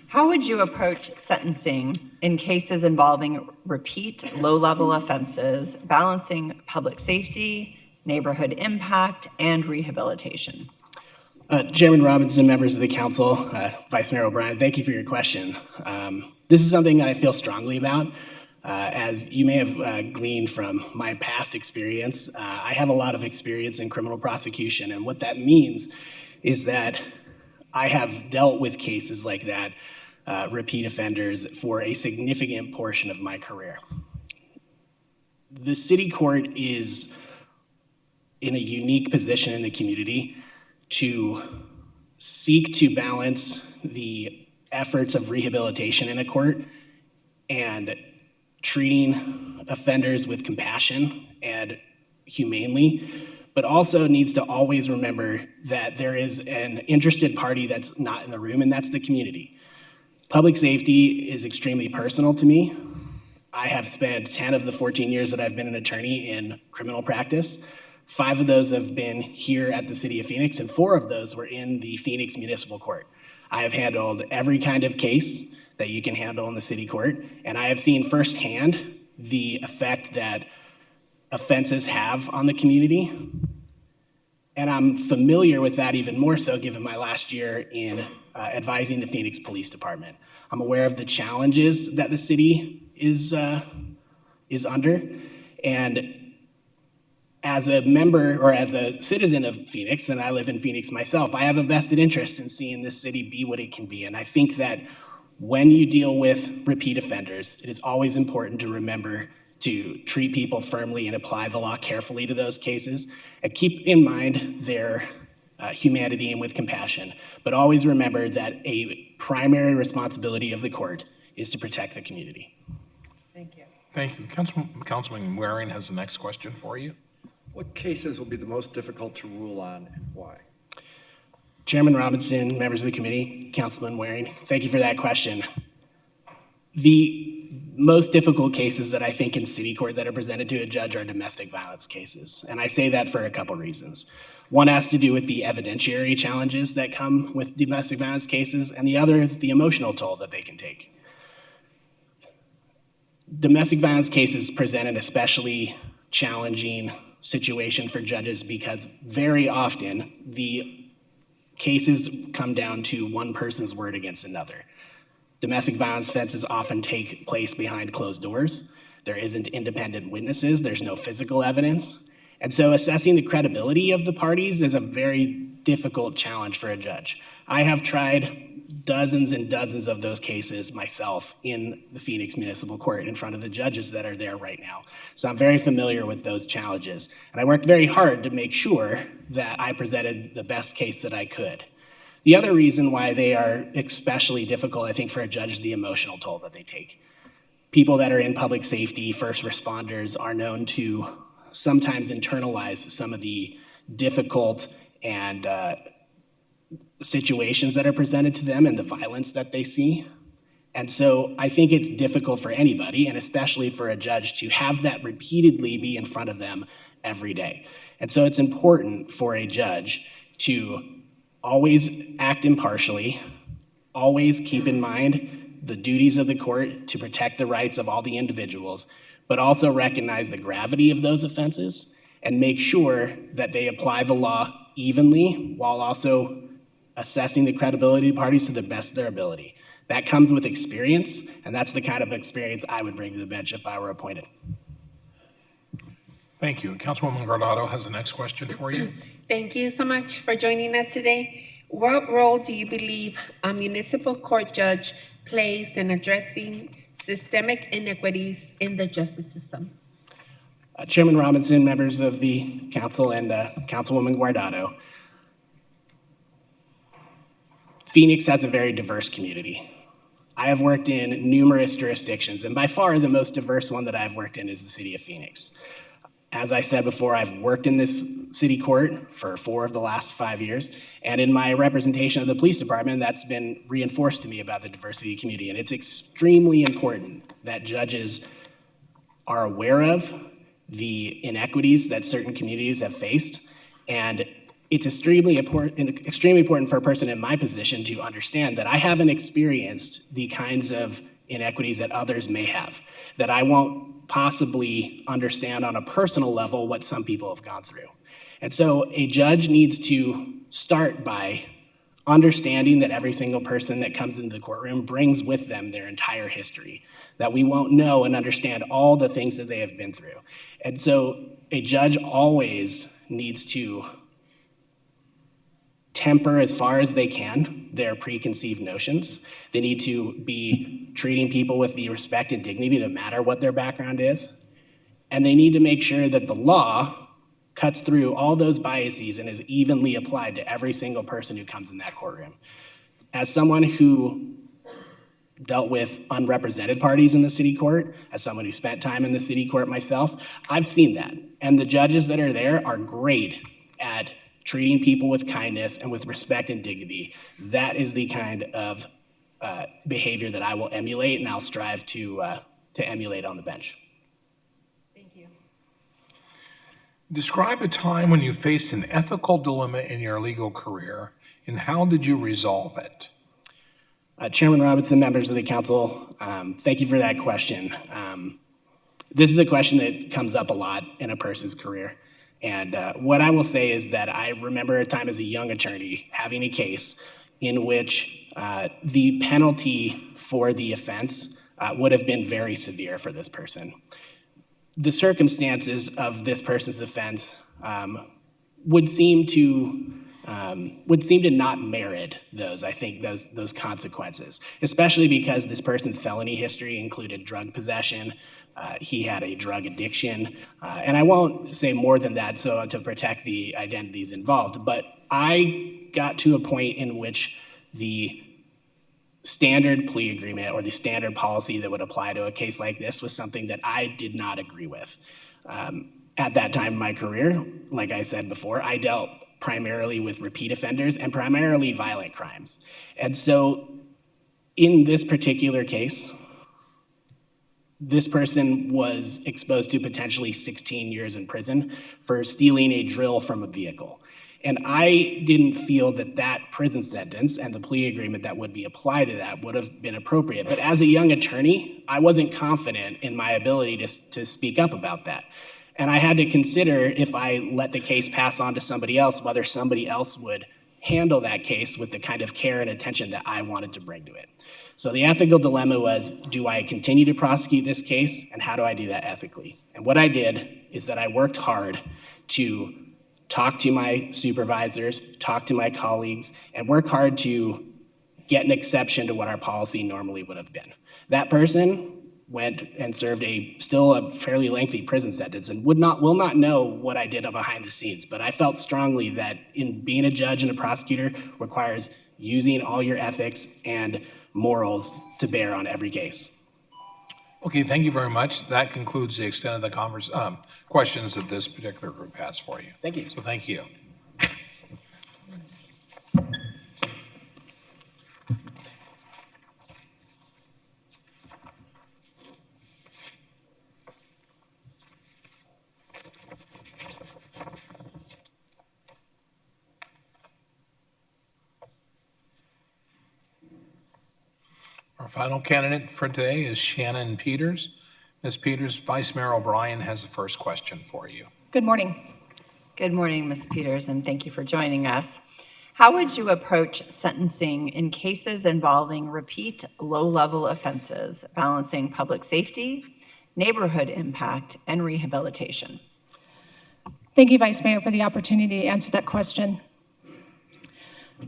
How would you approach sentencing in cases involving repeat low-level offenses, balancing public safety, neighborhood impact, and rehabilitation? Chairman Robinson, members of the council, Vice Mayor O'Brien, thank you for your question. This is something that I feel strongly about. As you may have gleaned from my past experience, I have a lot of experience in criminal prosecution, and what that means is that I have dealt with cases like that, repeat offenders, for a significant portion of my career. The city court is in a unique position in the community to seek to balance the efforts of rehabilitation in a court and treating offenders with compassion and humanely, but also needs to always remember that there is an interested party that's not in the room, and that's the community. Public safety is extremely personal to me. I have spent 10 of the 14 years that I've been an attorney in criminal practice. 5 of those have been here at the City of Phoenix, and 4 of those were in the Phoenix Municipal Court. I have handled every kind of case that you can handle in the city court, and I have seen firsthand the effect that offenses have on the community. And I'm familiar with that even more so given my last year in advising the Phoenix Police Department. I'm aware of the challenges that the city is under, and as a member or as a citizen of Phoenix, and I live in Phoenix myself, I have a vested interest in seeing this city be what it can be. And I think that when you deal with repeat offenders, it is always important to remember to treat people firmly and apply the law carefully to those cases, and keep in mind their humanity and with compassion. But always remember that a primary responsibility of the court is to protect the community. Thank you. Thank you. Councilman Waring has the next question for you. What cases will be the most difficult to rule on and why? Chairman Robinson, members of the committee, Councilman Waring, thank you for that question. The most difficult cases that I think in city court that are presented to a judge are domestic violence cases. And I say that for a couple reasons. One has to do with the evidentiary challenges that come with domestic violence cases, and the other is the emotional toll that they can take. Domestic violence cases present an especially challenging situation for judges because very often the cases come down to one person's word against another. Domestic violence offenses often take place behind closed doors. There isn't independent witnesses, there's no physical evidence. And so assessing the credibility of the parties is a very difficult challenge for a judge. I have tried dozens and dozens of those cases myself in the Phoenix Municipal Court in front of the judges that are there right now. So I'm very familiar with those challenges. And I worked very hard to make sure that I presented the best case that I could. The other reason why they are especially difficult, I think, for a judge is the emotional toll that they take. People that are in public safety, first responders, are known to sometimes internalize some of the difficult and situations that are presented to them and the violence that they see. And so I think it's difficult for anybody, and especially for a judge, to have that repeatedly be in front of them every day. And so it's important for a judge to always act impartially, always keep in mind the duties of the court to protect the rights of all the individuals, but also recognize the gravity of those offenses and make sure that they apply the law evenly while also assessing the credibility of the parties to the best of their ability. That comes with experience, and that's the kind of experience I would bring to the bench if I were appointed. Thank you. Councilwoman Guardado has the next question for you. Thank you so much for joining us today. What role do you believe a municipal court judge plays in addressing systemic inequities in the justice system? Chairman Robinson, members of the council, and Councilwoman Guardado, Phoenix has a very diverse community. I have worked in numerous jurisdictions, and by far the most diverse one that I've worked in is the city of Phoenix. As I said before, I've worked in this city court for 4 of the last 5 years, and in my representation of the police department, that's been reinforced to me about the diversity of the community, and it's extremely important that judges are aware of the inequities that certain communities have faced, and it's extremely important for a person in my position to understand that I haven't experienced the kinds of inequities that others may have, that I won't possibly understand on a personal level what some people have gone through. And so a judge needs to start by understanding that every single person that comes into the courtroom brings with them their entire history, that we won't know and understand all the things that they have been through. And so a judge always needs to temper as far as they can their preconceived notions. They need to be treating people with the respect and dignity no matter what their background is. And they need to make sure that the law cuts through all those biases and is evenly applied to every single person who comes in that courtroom. As someone who dealt with unrepresented parties in the city court, as someone who spent time in the city court myself, I've seen that. And the judges that are there are great at treating people with kindness and with respect and dignity. That is the kind of behavior that I will emulate, and I'll strive to emulate on the bench. Thank you. Describe a time when you faced an ethical dilemma in your legal career, and how did you resolve it? Chairman Robinson, members of the council, thank you for that question. This is a question that comes up a lot in a person's career. And what I will say is that I remember a time as a young attorney having a case in which the penalty for the offense would have been very severe for this person. The circumstances of this person's offense would seem to not merit those consequences, especially because this person's felony history included drug possession. He had a drug addiction, and I won't say more than that to protect the identities involved, but I got to a point in which the standard plea agreement or the standard policy that would apply to a case like this was something that I did not agree with. At that time in my career, like I said before, I dealt primarily with repeat offenders and primarily violent crimes. And so in this particular case, this person was exposed to potentially 16 years in prison for stealing a drill from a vehicle. And I didn't feel that that prison sentence and the plea agreement that would be applied to that would have been appropriate. But as a young attorney, I wasn't confident in my ability to speak up about that. And I had to consider, if I let the case pass on to somebody else, whether somebody else would handle that case with the kind of care and attention that I wanted to bring to it. So the ethical dilemma was, do I continue to prosecute this case, and how do I do that ethically? And what I did is that I worked hard to talk to my supervisors, talk to my colleagues, and work hard to get an exception to what our policy normally would have been. That person went and served still a fairly lengthy prison sentence and will not know what I did behind the scenes. But I felt strongly that in being a judge and a prosecutor requires using all your ethics and morals to bear on every case. Okay, thank you very much. That concludes the extent of the questions that this particular group has for you. Thank you. So thank you. Our final candidate for today is Shannon Peters. Ms. Peters, Vice Mayor O'Brien has the first question for you. Good morning. Good morning, Ms. Peters, and thank you for joining us. How would you approach sentencing in cases involving repeat low-level offenses, balancing public safety, neighborhood impact, and rehabilitation? Thank you, Vice Mayor, for the opportunity to answer that question.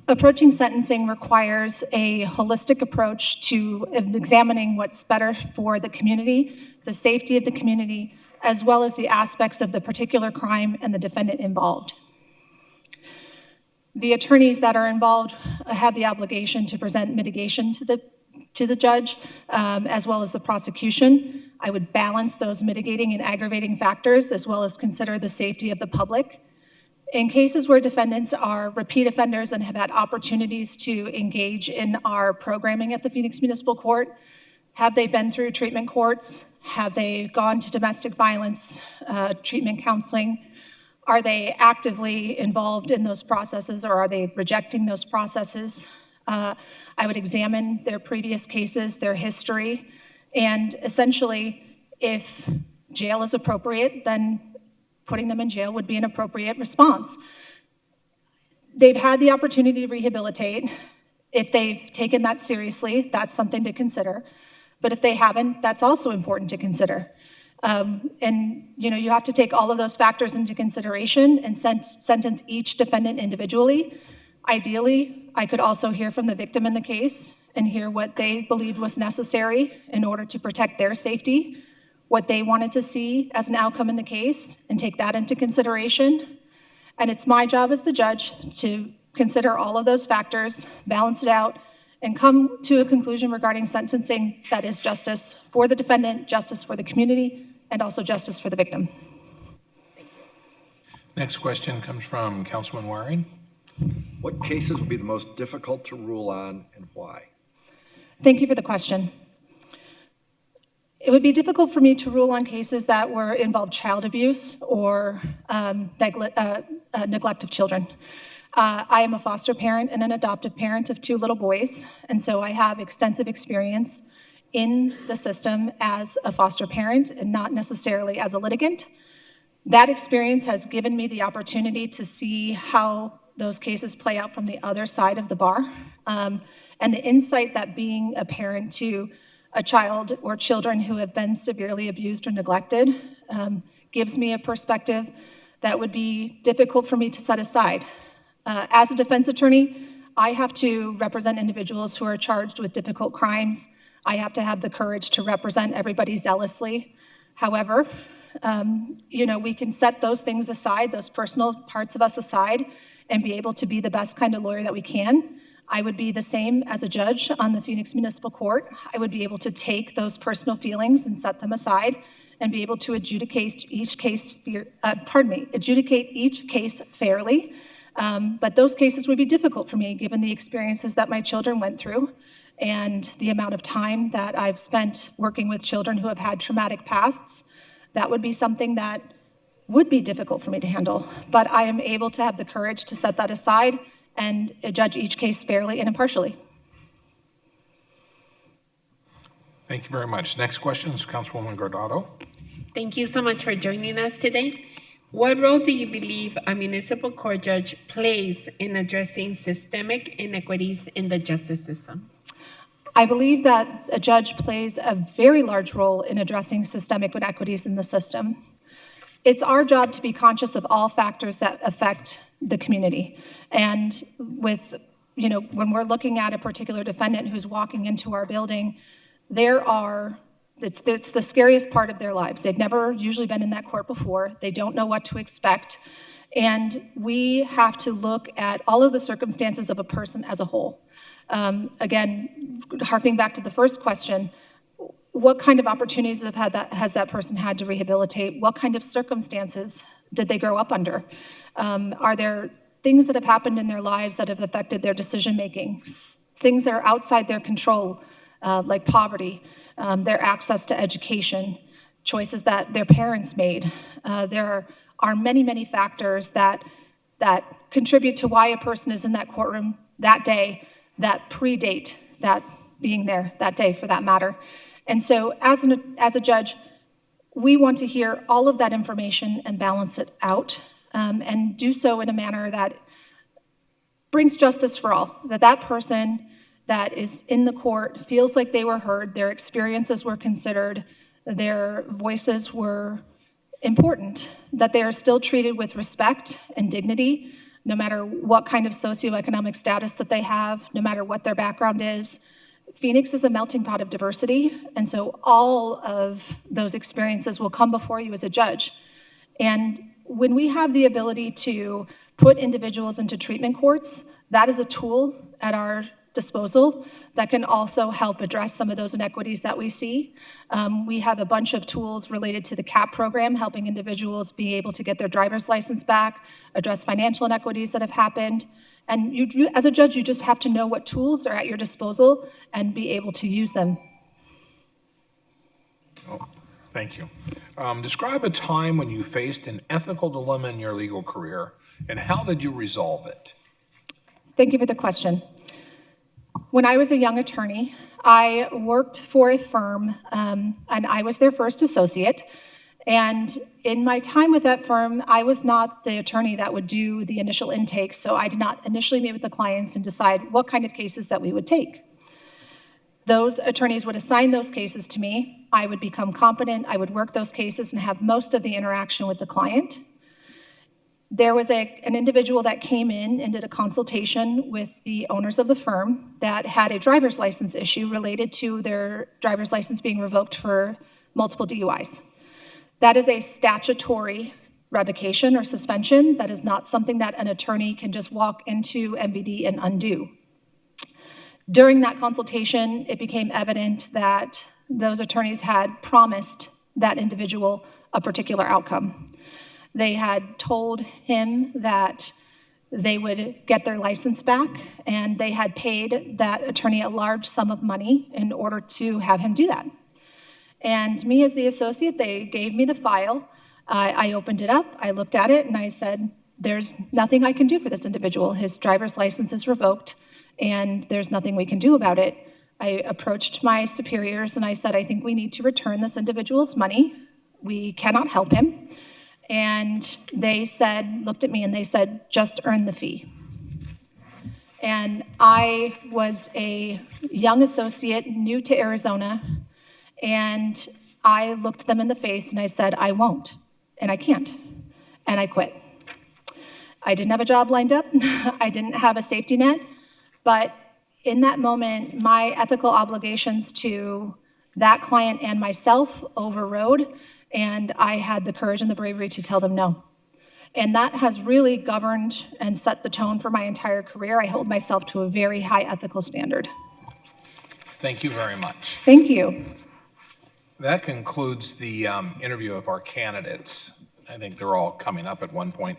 Approaching sentencing requires a holistic approach to examining what's better for the community, the safety of the community, as well as the aspects of the particular crime and the defendant involved. The attorneys that are involved have the obligation to present mitigation to the judge, as well as the prosecution. I would balance those mitigating and aggravating factors, as well as consider the safety of the public. In cases where defendants are repeat offenders and have had opportunities to engage in our programming at the Phoenix Municipal Court, have they been through treatment courts? Have they gone to domestic violence treatment counseling? Are they actively involved in those processes, or are they rejecting those processes? I would examine their previous cases, their history, and essentially, if jail is appropriate, then putting them in jail would be an appropriate response. They've had the opportunity to rehabilitate. If they've taken that seriously, that's something to consider. But if they haven't, that's also important to consider. And you have to take all of those factors into consideration and sentence each defendant individually. Ideally, I could also hear from the victim in the case and hear what they believed was necessary in order to protect their safety, what they wanted to see as an outcome in the case, and take that into consideration. And it's my job as the judge to consider all of those factors, balance it out, and come to a conclusion regarding sentencing that is justice for the defendant, justice for the community, and also justice for the victim. Next question comes from Councilman Waring. What cases would be the most difficult to rule on and why? Thank you for the question. It would be difficult for me to rule on cases that involved child abuse or neglect of children. I am a foster parent and an adoptive parent of 2 little boys, and so I have extensive experience in the system as a foster parent and not necessarily as a litigant. That experience has given me the opportunity to see how those cases play out from the other side of the bar, and the insight that being a parent to a child or children who have been severely abused or neglected gives me a perspective that would be difficult for me to set aside. As a defense attorney, I have to represent individuals who are charged with difficult crimes. I have to have the courage to represent everybody zealously. However, we can set those things aside, those personal parts of us aside, and be able to be the best kind of lawyer that we can. I would be the same as a judge on the Phoenix Municipal Court. I would be able to take those personal feelings and set them aside and be able to adjudicate each case fairly. But those cases would be difficult for me given the experiences that my children went through and the amount of time that I've spent working with children who have had traumatic pasts. That would be something that would be difficult for me to handle. But I am able to have the courage to set that aside and judge each case fairly and impartially. Thank you very much. Next question is Councilwoman Guardado. Thank you so much for joining us today. What role do you believe a municipal court judge plays in addressing systemic inequities in the justice system? I believe that a judge plays a very large role in addressing systemic inequities in the system. It's our job to be conscious of all factors that affect the community. And when we're looking at a particular defendant who's walking into our building, it's the scariest part of their lives. They've never usually been in that court before. They don't know what to expect. And we have to look at all of the circumstances of a person as a whole. Again, harking back to the first question, what kind of opportunities has that person had to rehabilitate? What kind of circumstances did they grow up under? Are there things that have happened in their lives that have affected their decision-making? Things that are outside their control, like poverty, their access to education, choices that their parents made. There are many, many factors that contribute to why a person is in that courtroom that day, that predate that being there that day for that matter. And so as a judge, we want to hear all of that information and balance it out, and do so in a manner that brings justice for all, that person that is in the court feels like they were heard, their experiences were considered, their voices were important, that they are still treated with respect and dignity, no matter what kind of socioeconomic status that they have, no matter what their background is. Phoenix is a melting pot of diversity, and so all of those experiences will come before you as a judge. And when we have the ability to put individuals into treatment courts, that is a tool at our disposal that can also help address some of those inequities that we see. We have a bunch of tools related to the CAP program, helping individuals be able to get their driver's license back, address financial inequities that have happened. And you, as a judge, you just have to know what tools are at your disposal and be able to use them. Oh, thank you. Describe a time when you faced an ethical dilemma in your legal career, and how did you resolve it? Thank you for the question. When I was a young attorney, I worked for a firm, and I was their first associate. And in my time with that firm, I was not the attorney that would do the initial intake, so I did not initially meet with the clients and decide what kind of cases that we would take. Those attorneys would assign those cases to me. I would become competent, I would work those cases and have most of the interaction with the client. There was an individual that came in and did a consultation with the owners of the firm that had a driver's license issue related to their driver's license being revoked for multiple DUIs. That is a statutory revocation or suspension. That is not something that an attorney can just walk into MVD and undo. During that consultation, it became evident that those attorneys had promised that individual a particular outcome. They had told him that they would get their license back, and they had paid that attorney a large sum of money in order to have him do that. And me as the associate, they gave me the file. I opened it up, I looked at it, and I said, there's nothing I can do for this individual. His driver's license is revoked, and there's nothing we can do about it. I approached my superiors, and I said, I think we need to return this individual's money. We cannot help him. And they said, looked at me, and they said, just earn the fee. And I was a young associate, new to Arizona, and I looked them in the face and I said, I won't, and I can't, and I quit. I didn't have a job lined up, I didn't have a safety net, but in that moment, my ethical obligations to that client and myself overrode, and I had the courage and the bravery to tell them no. And that has really governed and set the tone for my entire career. I hold myself to a very high ethical standard. Thank you very much. Thank you. That concludes the interview of our candidates. I think they're all coming up at one point.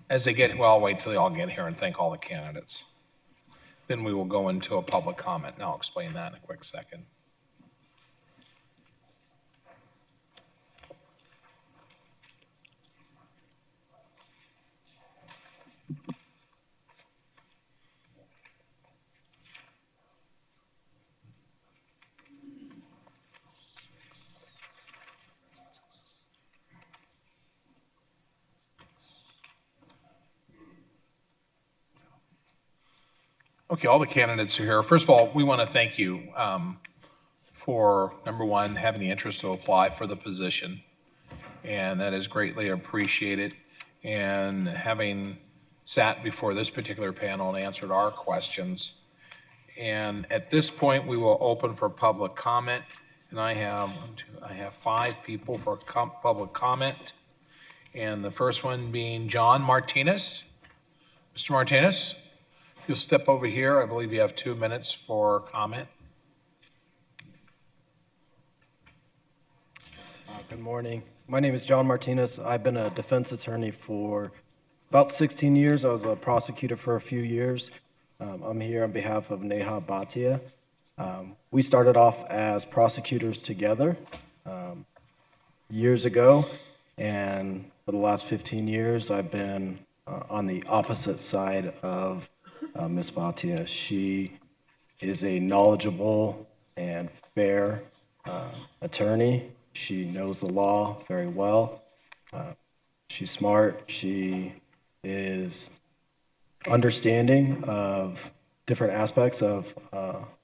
As they get, well, I'll wait till they all get here and thank all the candidates. Then we will go into a public comment, and I'll explain that in a quick second. Okay, all the candidates are here. First of all, we want to thank you for, number one, having the interest to apply for the position, and that is greatly appreciated, and having sat before this particular panel and answered our questions. And at this point, we will open for public comment, and I have 5 people for public comment, and the first one being John Martinez. Mr. Martinez? You'll step over here. I believe you have 2 minutes for comment. Good morning. My name is John Martinez. I've been a defense attorney for about 16 years. I was a prosecutor for a few years. I'm here on behalf of Neha Bhatia. We started off as prosecutors together years ago, and for the last 15 years, I've been on the opposite side of Ms. Bhatia. She is a knowledgeable and fair attorney. She knows the law very well. She's smart. She is understanding of different aspects of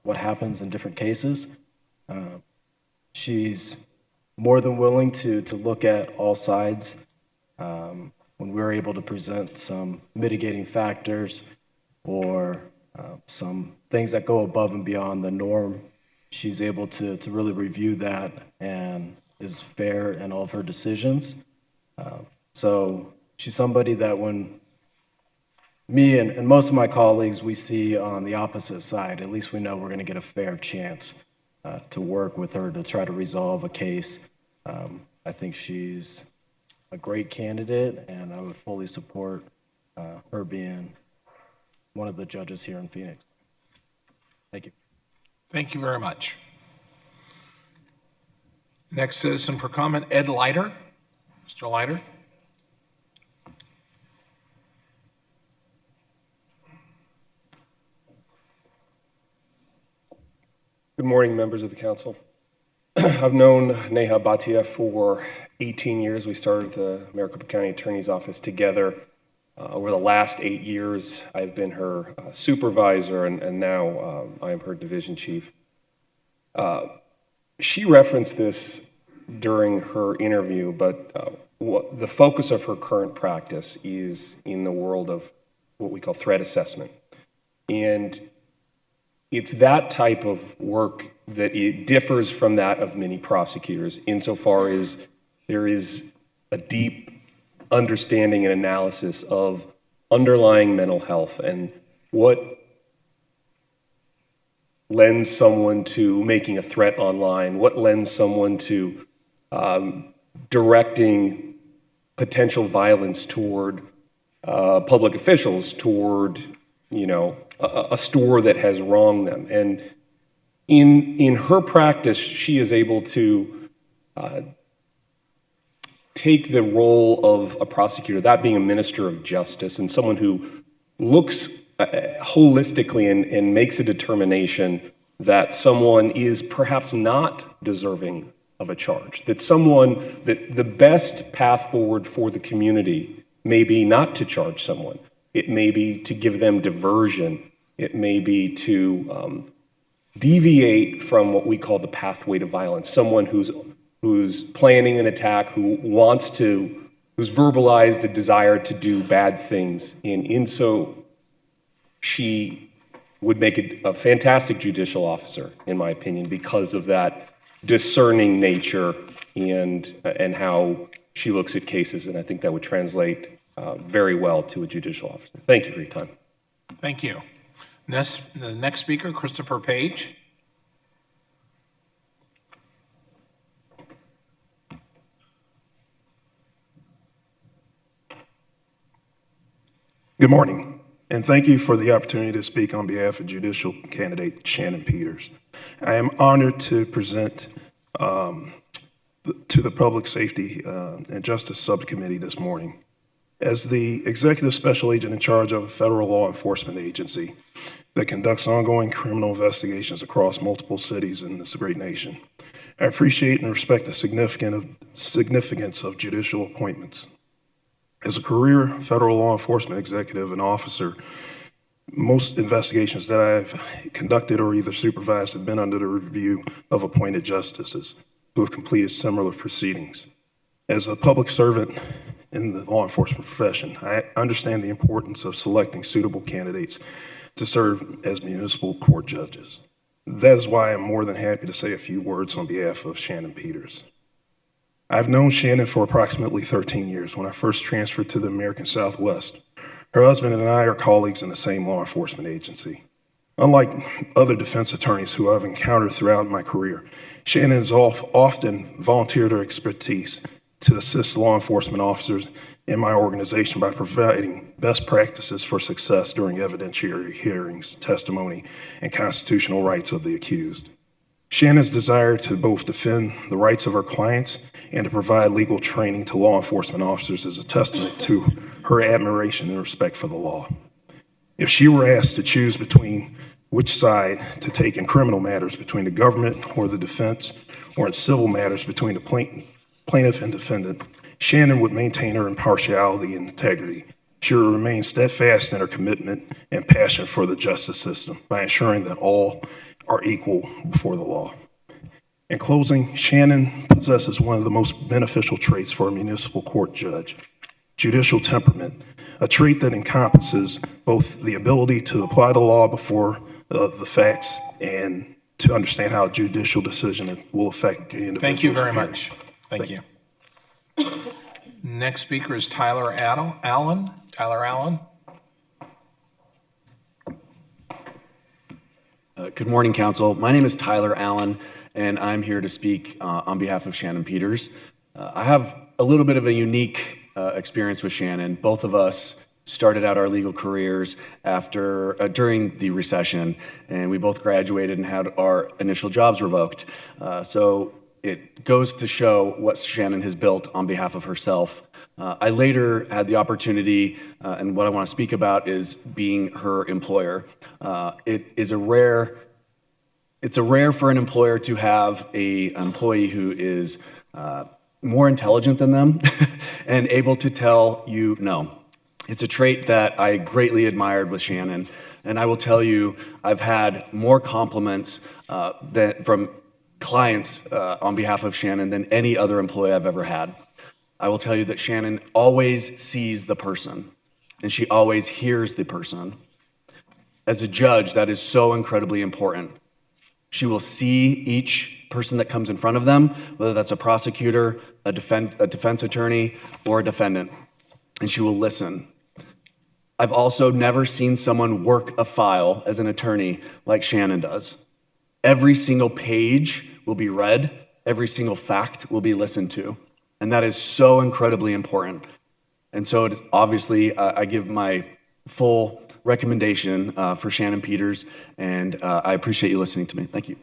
what happens in different cases. She's more than willing to look at all sides. When we're able to present some mitigating factors or some things that go above and beyond the norm, she's able to really review that and is fair in all of her decisions. So she's somebody that when me and most of my colleagues we see on the opposite side, at least we know we're going to get a fair chance to work with her to try to resolve a case. I think she's a great candidate, and I would fully support her being one of the judges here in Phoenix. Thank you. Thank you very much. Next citizen for comment, Ed Leiter. Mr. Leiter. Good morning, members of the council. I've known Neha Bhatia for 18 years. We started the Maricopa County Attorney's Office together. Over the last 8 years, I've been her supervisor, and now I am her division chief. She referenced this during her interview, but the focus of her current practice is in the world of what we call threat assessment. And it's that type of work that it differs from that of many prosecutors insofar as there is a deep understanding and analysis of underlying mental health and what lends someone to making a threat online, what lends someone to directing potential violence toward public officials, toward, a store that has wronged them. And in her practice, she is able to take the role of a prosecutor, that being a minister of justice and someone who looks holistically and makes a determination that someone is perhaps not deserving of a charge, that the best path forward for the community may be not to charge someone. It may be to give them diversion. It may be to deviate from what we call the pathway to violence, someone who's planning an attack, who's verbalized a desire to do bad things. And so she would make a fantastic judicial officer, in my opinion, because of that discerning nature and how she looks at cases. And I think that would translate very well to a judicial officer. Thank you for your time. Thank you. The next speaker, Christopher Page. Good morning, and thank you for the opportunity to speak on behalf of judicial candidate Shannon Peters. I am honored to present to the Public Safety and Justice Subcommittee this morning. As the Executive Special Agent in charge of a federal law enforcement agency that conducts ongoing criminal investigations across multiple cities in this great nation, I appreciate and respect the significance of judicial appointments. As a career federal law enforcement executive and officer, Most investigations that I've conducted or either supervised have been under the review of appointed justices who have completed similar proceedings. As a public servant in the law enforcement profession, I understand the importance of selecting suitable candidates to serve as municipal court judges. That is why I'm more than happy to say a few words on behalf of Shannon Peters. I've known Shannon for approximately 13 years when I first transferred to the American Southwest. Her husband and I are colleagues in the same law enforcement agency. Unlike other defense attorneys who I've encountered throughout my career, Shannon has often volunteered her expertise to assist law enforcement officers in my organization by providing best practices for success during evidentiary hearings, testimony, and constitutional rights of the accused. Shannon's desire to both defend the rights of her clients and to provide legal training to law enforcement officers is a testament to her admiration and respect for the law. If she were asked to choose between which side to take in criminal matters between the government or the defense, or in civil matters between the plaintiff and defendant, Shannon would maintain her impartiality and integrity. She would remain steadfast in her commitment and passion for the justice system by ensuring that all are equal before the law. In closing, Shannon possesses one of the most beneficial traits for a municipal court judge: judicial temperament, a trait that encompasses both the ability to apply the law before the facts and to understand how a judicial decision will affect the individual. Thank you very much. Thank you. Next speaker is Tyler Allen. Tyler Allen. Good morning, Council. My name is Tyler Allen, and I'm here to speak on behalf of Shannon Peters. I have a little bit of a unique experience with Shannon. Both of us started out our legal careers during the recession, and we both graduated and had our initial jobs revoked. So it goes to show what Shannon has built on behalf of herself. I later had the opportunity, and what I want to speak about is being her employer. It's rare for an employer to have an employee who is more intelligent than them and able to tell you no. It's a trait that I greatly admired with Shannon, and I will tell you, I've had more compliments from clients on behalf of Shannon than any other employee I've ever had. I will tell you that Shannon always sees the person, and she always hears the person. As a judge, that is so incredibly important. She will see each person that comes in front of them, whether that's a prosecutor, a defense attorney, or a defendant, and she will listen. I've also never seen someone work a file as an attorney like Shannon does. Every single page will be read, every single fact will be listened to, and that is so incredibly important. And so it is, obviously, I give my full recommendation for Shannon Peters, and I appreciate you listening to me. Thank you.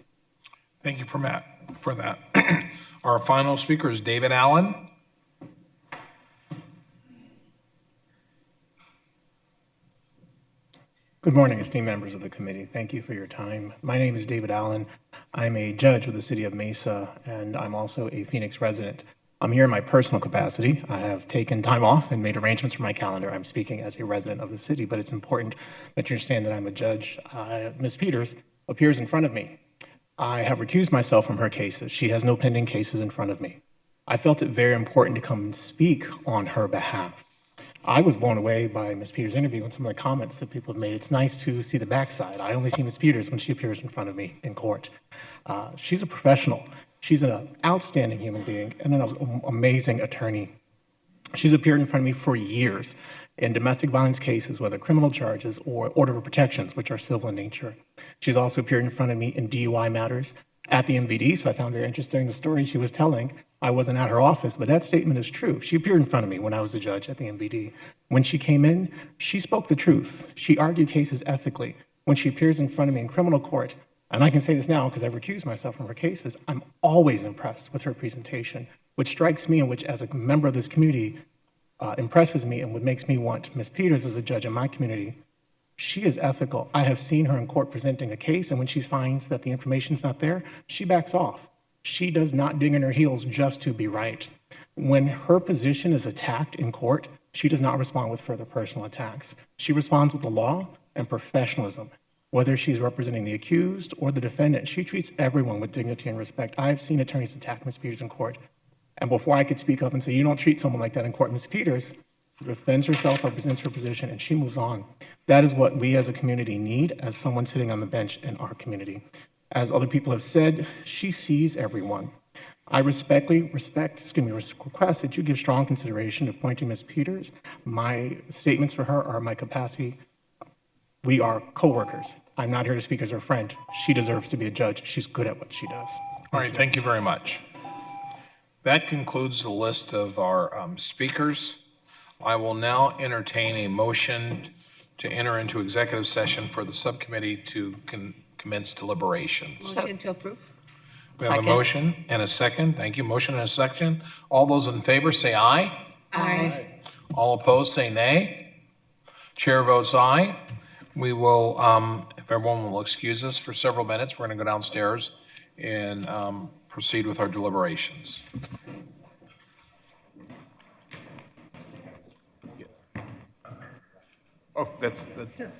Thank you for that. Our final speaker is David Allen. Good morning, esteemed members of the committee. Thank you for your time. My name is David Allen. I'm a judge with the City of Mesa, and I'm also a Phoenix resident. I'm here in my personal capacity. I have taken time off and made arrangements for my calendar. I'm speaking as a resident of the city, but it's important that you understand that I'm a judge. Ms. Peters appears in front of me. I have recused myself from her cases. She has no pending cases in front of me. I felt it very important to come and speak on her behalf. I was blown away by Ms. Peters' interview and some of the comments that people have made. It's nice to see the backside. I only see Ms. Peters when she appears in front of me in court. She's a professional. She's an outstanding human being and an amazing attorney. She's appeared in front of me for years in domestic violence cases, whether criminal charges or order of protections, which are civil in nature. She's also appeared in front of me in DUI matters at the MVD, so I found very interesting the story she was telling. I wasn't at her office, but that statement is true. She appeared in front of me when I was a judge at the MVD. When she came in, she spoke the truth. She argued cases ethically. When she appears in front of me in criminal court, and I can say this now because I've recused myself from her cases, I'm always impressed with her presentation, which strikes me and which, as a member of this community, impresses me and what makes me want Ms. Peters as a judge in my community. She is ethical. I have seen her in court presenting a case, and when she finds that the information is not there, she backs off. She does not dig in her heels just to be right. When her position is attacked in court, she does not respond with further personal attacks. She responds with the law, and professionalism. Whether she's representing the accused or the defendant, she treats everyone with dignity and respect. I've seen attorneys attack Ms. Peters in court. And before I could speak up and say, you don't treat someone like that in court, Ms. Peters defends herself, represents her position, and she moves on. That is what we as a community need as someone sitting on the bench in our community. As other people have said, she sees everyone. I respectfully request that you give strong consideration to appointing Ms. Peters. My statements for her are my capacity. We are coworkers. I'm not here to speak as her friend. She deserves to be a judge. She's good at what she does. All right, thank you very much. That concludes the list of our speakers. I will now entertain a motion to enter into executive session for the subcommittee to commence deliberations. Motion to approve. We have a motion and a second. Thank you. Motion and a second. All those in favor say aye. Aye. All opposed say nay. Chair votes aye. We will, if everyone will excuse us for several minutes, we're going to go downstairs and proceed with our deliberations. Oh, that's here.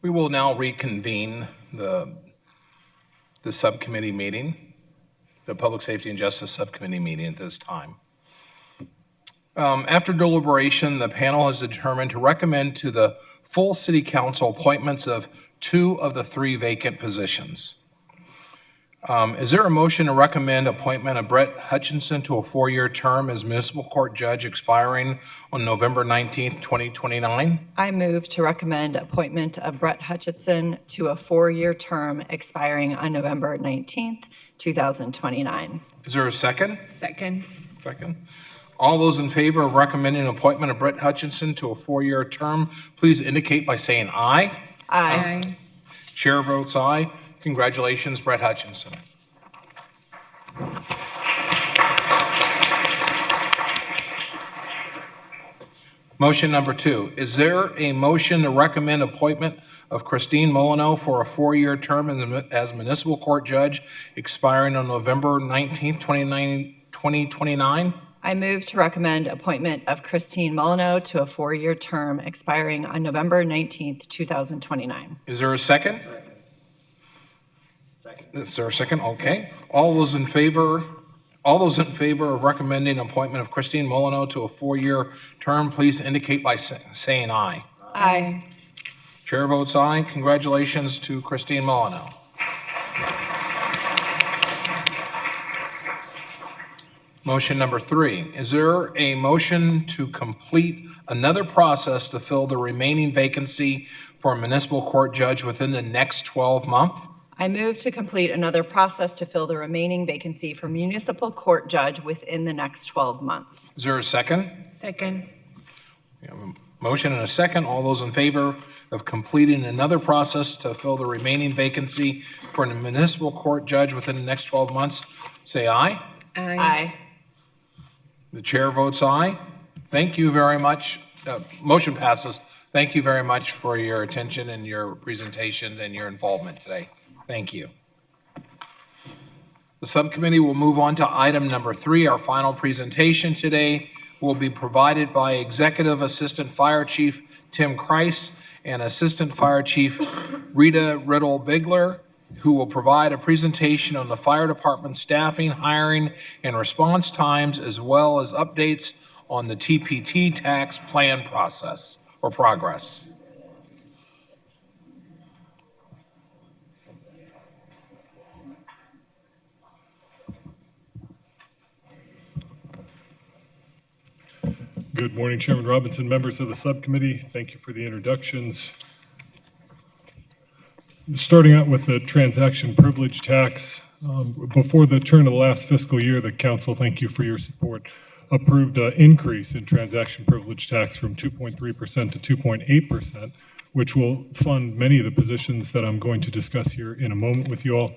We will now reconvene the subcommittee meeting, the Public Safety and Justice Subcommittee meeting at this time. After deliberation, the panel has determined to recommend to the full City Council appointments of 2 of the 3 vacant positions. Is there a motion to recommend appointment of Brett Hutchinson to a 4-year term as municipal court judge expiring on November 19th, 2029? I move to recommend appointment of Brett Hutchinson to a 4-year term expiring on November 19th, 2029. Is there a second? Second. Second. All those in favor of recommending appointment of Brett Hutchinson to a 4-year term, please indicate by saying aye. Aye. Chair votes aye. Congratulations, Brett Hutchinson. Motion number 2. Is there a motion to recommend appointment of Christine Molyneux for a 4-year term as municipal court judge expiring on November 19th, 2029? I move to recommend appointment of Christine Molyneux to a 4-year term expiring on November 19th, 2029. Is there a second? Is there a second? Okay. All those in favor of recommending appointment of Christine Molyneux to a 4-year term, please indicate by saying aye. Aye. Chair votes aye. Congratulations to Christine Molyneux. Motion number 3. Is there a motion to complete another process to fill the remaining vacancy for a municipal court judge within the next 12 months? I move to complete another process to fill the remaining vacancy for municipal court judge within the next 12 months. Is there a second? Second. We have a motion and a second. All those in favor of completing another process to fill the remaining vacancy for a municipal court judge within the next 12 months, say aye. Aye. Aye. The chair votes aye. Thank you very much. Motion passes. Thank you very much for your attention and your presentation and your involvement today. Thank you. The subcommittee will move on to item number 3. Our final presentation today will be provided by Executive Assistant Fire Chief Tim Kreis and Assistant Fire Chief Rita Riddle-Bigler, who will provide a presentation on the fire department staffing, hiring, and response times, as well as updates on the TPT tax plan process or progress. Good morning, Chairman Robinson, members of the subcommittee. Thank you for the introductions. Starting out with the transaction privilege tax, before the turn of the last fiscal year, the council, thank you for your support, approved an increase in transaction privilege tax from 2.3% to 2.8%, which will fund many of the positions that I'm going to discuss here in a moment with you all.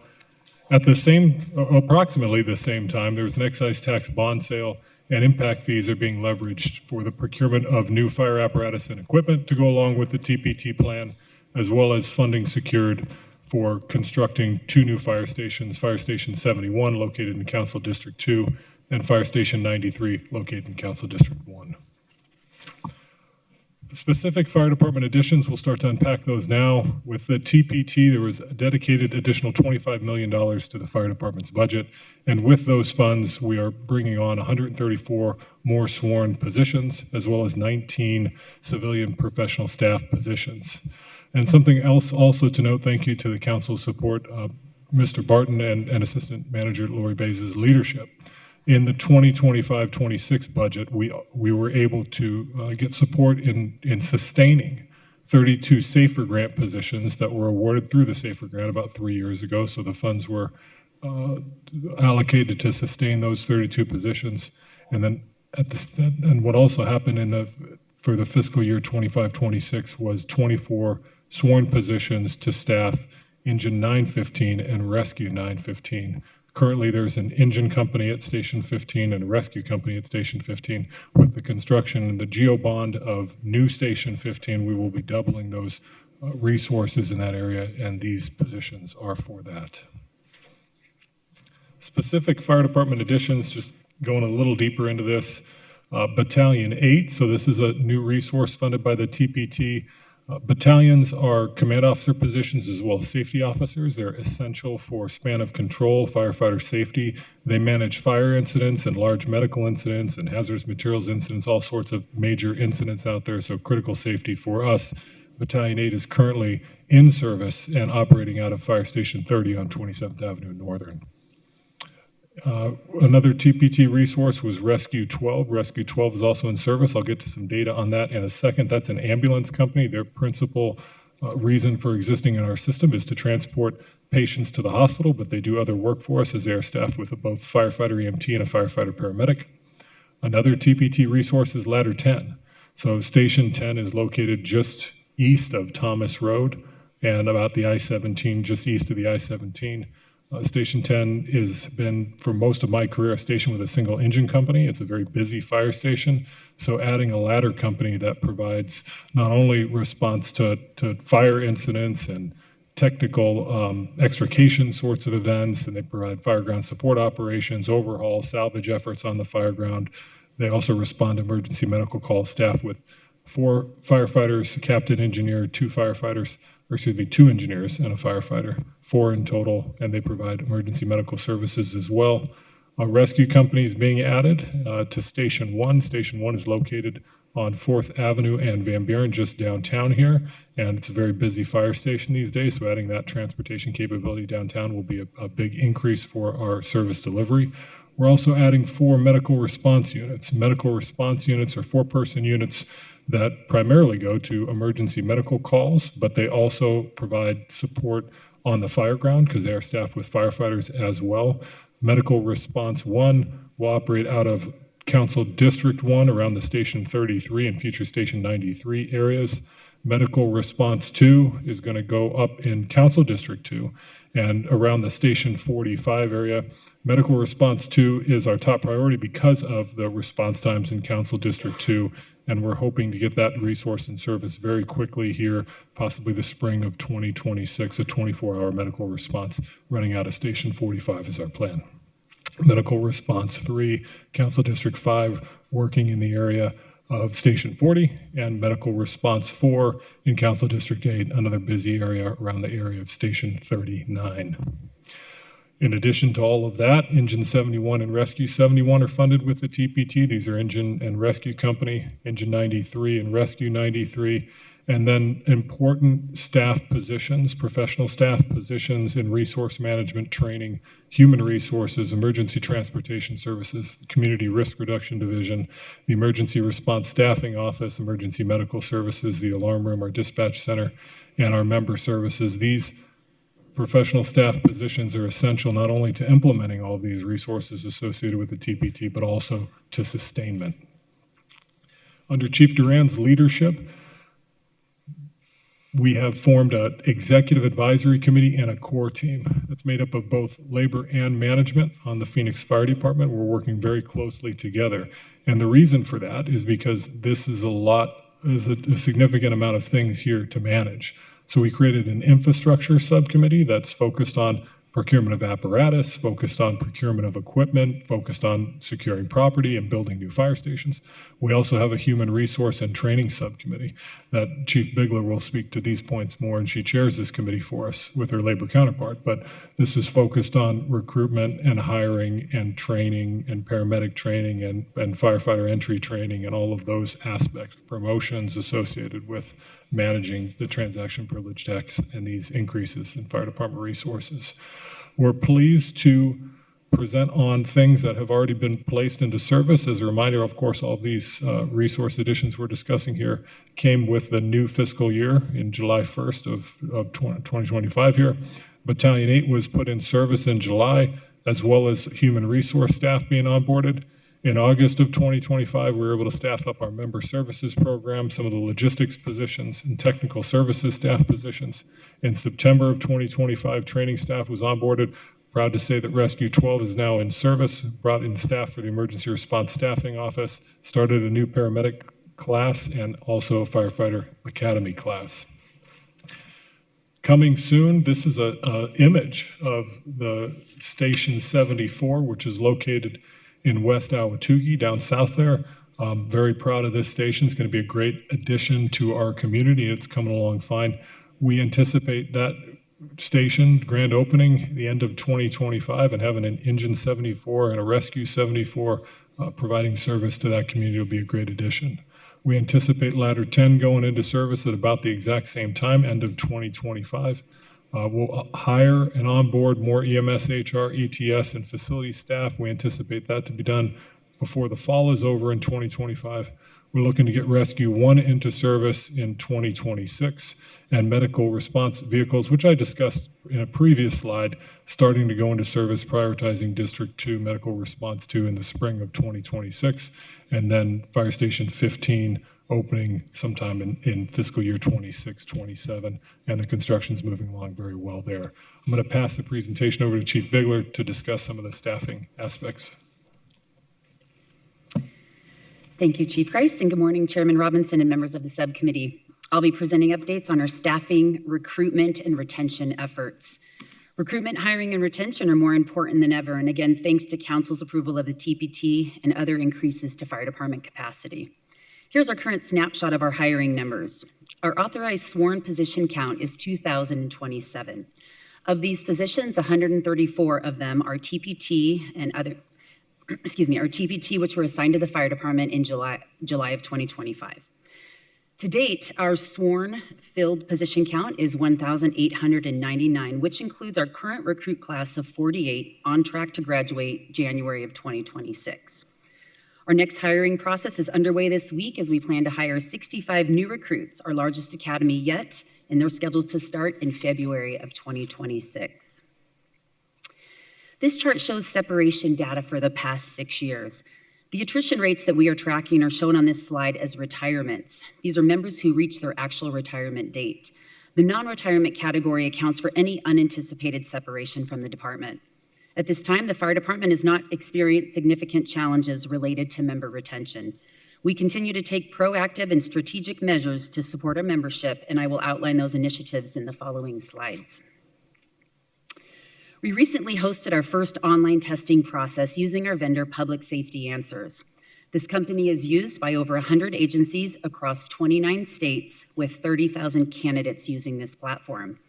At approximately the same time, there's an excise tax bond sale and impact fees are being leveraged for the procurement of new fire apparatus and equipment to go along with the TPT plan, as well as funding secured for constructing 2 new fire stations, Fire Station 71 located in Council District 2 and Fire Station 93 located in Council District 1. Specific fire department additions, we'll start to unpack those now. With the TPT, there was a dedicated additional $25 million to the fire department's budget. And with those funds, we are bringing on 134 more sworn positions, as well as 19 civilian professional staff positions. And something else also to note, thank you to the council's support, Mr. Barton and Assistant Manager Lori Bays' leadership. In the 2025-26 budget, we were able to get support in sustaining 32 SAFER grant positions that were awarded through the SAFER grant about 3 years ago. So the funds were allocated to sustain those 32 positions. And then and what also happened for the fiscal year 25-26 was 24 sworn positions to staff Engine 915 and Rescue 915. Currently, there's an engine company at Station 15 and a rescue company at Station 15. With the construction and the geo bond of new Station 15, we will be doubling those resources in that area, and these positions are for that. Specific fire department additions, just going a little deeper into this. Battalion 8, so this is a new resource funded by the TPT. Battalions are command officer positions as well as safety officers. They're essential for span of control, firefighter safety. They manage fire incidents and large medical incidents and hazardous materials incidents, all sorts of major incidents out there. So critical safety for us. Battalion 8 is currently in service and operating out of Fire Station 30 on 27th Avenue Northern. Another TPT resource was Rescue 12. Rescue 12 is also in service. I'll get to some data on that in a second. That's an ambulance company. Their principal reason for existing in our system is to transport patients to the hospital, but they do other work for us as they are staffed with both firefighter EMT and a firefighter paramedic. Another TPT resource is Ladder 10. So Station 10 is located just east of Thomas Road and about the I-17, just east of the I-17. Station 10 has been, for most of my career, a station with a single engine company. It's a very busy fire station. So adding a ladder company that provides not only response to fire incidents and technical extrication sorts of events, and they provide fireground support operations, overhaul, salvage efforts on the fireground. They also respond to emergency medical calls, staffed with 4 firefighters, a captain engineer, 2 firefighters, or excuse me, 2 engineers and a firefighter, 4 in total, and they provide emergency medical services as well. A rescue company is being added to Station 1. Station 1 is located on 4th Avenue and Van Buren, just downtown here, and it's a very busy fire station these days, so adding that transportation capability downtown will be a big increase for our service delivery. We're also adding 4 medical response units. Medical response units are 4-person units that primarily go to emergency medical calls, but they also provide support on the fire ground because they are staffed with firefighters as well. Medical Response 1 will operate out of Council District 1 around the Station 33 and future Station 93 areas. Medical Response 2 is going to go up in Council District 2 and around the Station 45 area. Medical Response 2 is our top priority because of the response times in Council District 2, and we're hoping to get that resource in service very quickly here, possibly the spring of 2026, a 24-hour medical response running out of Station 45 is our plan. Medical Response 3, Council District 5, working in the area of Station 40, and Medical Response 4 in Council District 8, another busy area around the area of Station 39. In addition to all of that, Engine 71 and Rescue 71 are funded with the TPT. These are Engine and Rescue Company, Engine 93 and Rescue 93, and then important staff positions, professional staff positions in resource management training, human resources, emergency transportation services, community risk reduction division, the emergency response staffing office, emergency medical services, the alarm room, our dispatch center, and our member services. These professional staff positions are essential not only to implementing all of these resources associated with the TPT, but also to sustainment. Under Chief Duran's leadership, we have formed an executive advisory committee and a core team that's made up of both labor and management on the Phoenix Fire Department. We're working very closely together. And the reason for that is because this is a significant amount of things here to manage. So we created an infrastructure subcommittee that's focused on procurement of apparatus, focused on procurement of equipment, focused on securing property and building new fire stations. We also have a human resource and training subcommittee that Chief Bigler will speak to these points more, and she chairs this committee for us with her labor counterpart. But this is focused on recruitment and hiring and training and paramedic training and firefighter entry training and all of those aspects, promotions associated with managing the transaction privilege tax and these increases in fire department resources. We're pleased to present on things that have already been placed into service. As a reminder, of course, all of these resource additions we're discussing here came with the new fiscal year in July 1st of 2025 here. Battalion 8 was put in service in July, as well as human resource staff being onboarded. In August of 2025, we were able to staff up our member services program, some of the logistics positions and technical services staff positions. In September of 2025, training staff was onboarded. Proud to say that Rescue 12 is now in service, brought in staff for the Emergency Response Staffing Office, started a new paramedic class, and also a firefighter academy class. Coming soon, this is an image of the Station 74, which is located in West Ahwatukee, down south there. Very proud of this station. It's going to be a great addition to our community. It's coming along fine. We anticipate that station grand opening the end of 2025 and having an Engine 74 and a Rescue 74 providing service to that community will be a great addition. We anticipate Ladder 10 going into service at about the exact same time, end of 2025. We'll hire and onboard more EMS, HR, ETS, and facility staff. We anticipate that to be done before the fall is over in 2025. We're looking to get Rescue 1 into service in 2026, and medical response vehicles, which I discussed in a previous slide, starting to go into service, prioritizing District 2, Medical Response 2 in the spring of 2026, and then Fire Station 15 opening sometime in fiscal year 26, 27, and the construction's moving along very well there. I'm going to pass the presentation over to Chief Bigler to discuss some of the staffing aspects. Thank you, Chief Christ, and good morning, Chairman Robinson and members of the subcommittee. I'll be presenting updates on our staffing, recruitment, and retention efforts. Recruitment, hiring, and retention are more important than ever, and again, thanks to Council's approval of the TPT and other increases to fire department capacity. Here's our current snapshot of our hiring numbers. Our authorized sworn position count is 2,027. Of these positions, 134 of them are TPT and other our TPT, which were assigned to the fire department in July of 2025. To date, our sworn filled position count is 1,899, which includes our current recruit class of 48 on track to graduate January of 2026. Our next hiring process is underway this week as we plan to hire 65 new recruits, our largest academy yet, and they're scheduled to start in February of 2026. This chart shows separation data for the past 6 years. The attrition rates that we are tracking are shown on this slide as retirements. These are members who reach their actual retirement date. The non-retirement category accounts for any unanticipated separation from the department. At this time, the fire department has not experienced significant challenges related to member retention. We continue to take proactive and strategic measures to support our membership, and I will outline those initiatives in the following slides. We recently hosted our first online testing process using our vendor Public Safety Answers. This company is used by over 100 agencies across 29 states with 30,000 candidates using this platform.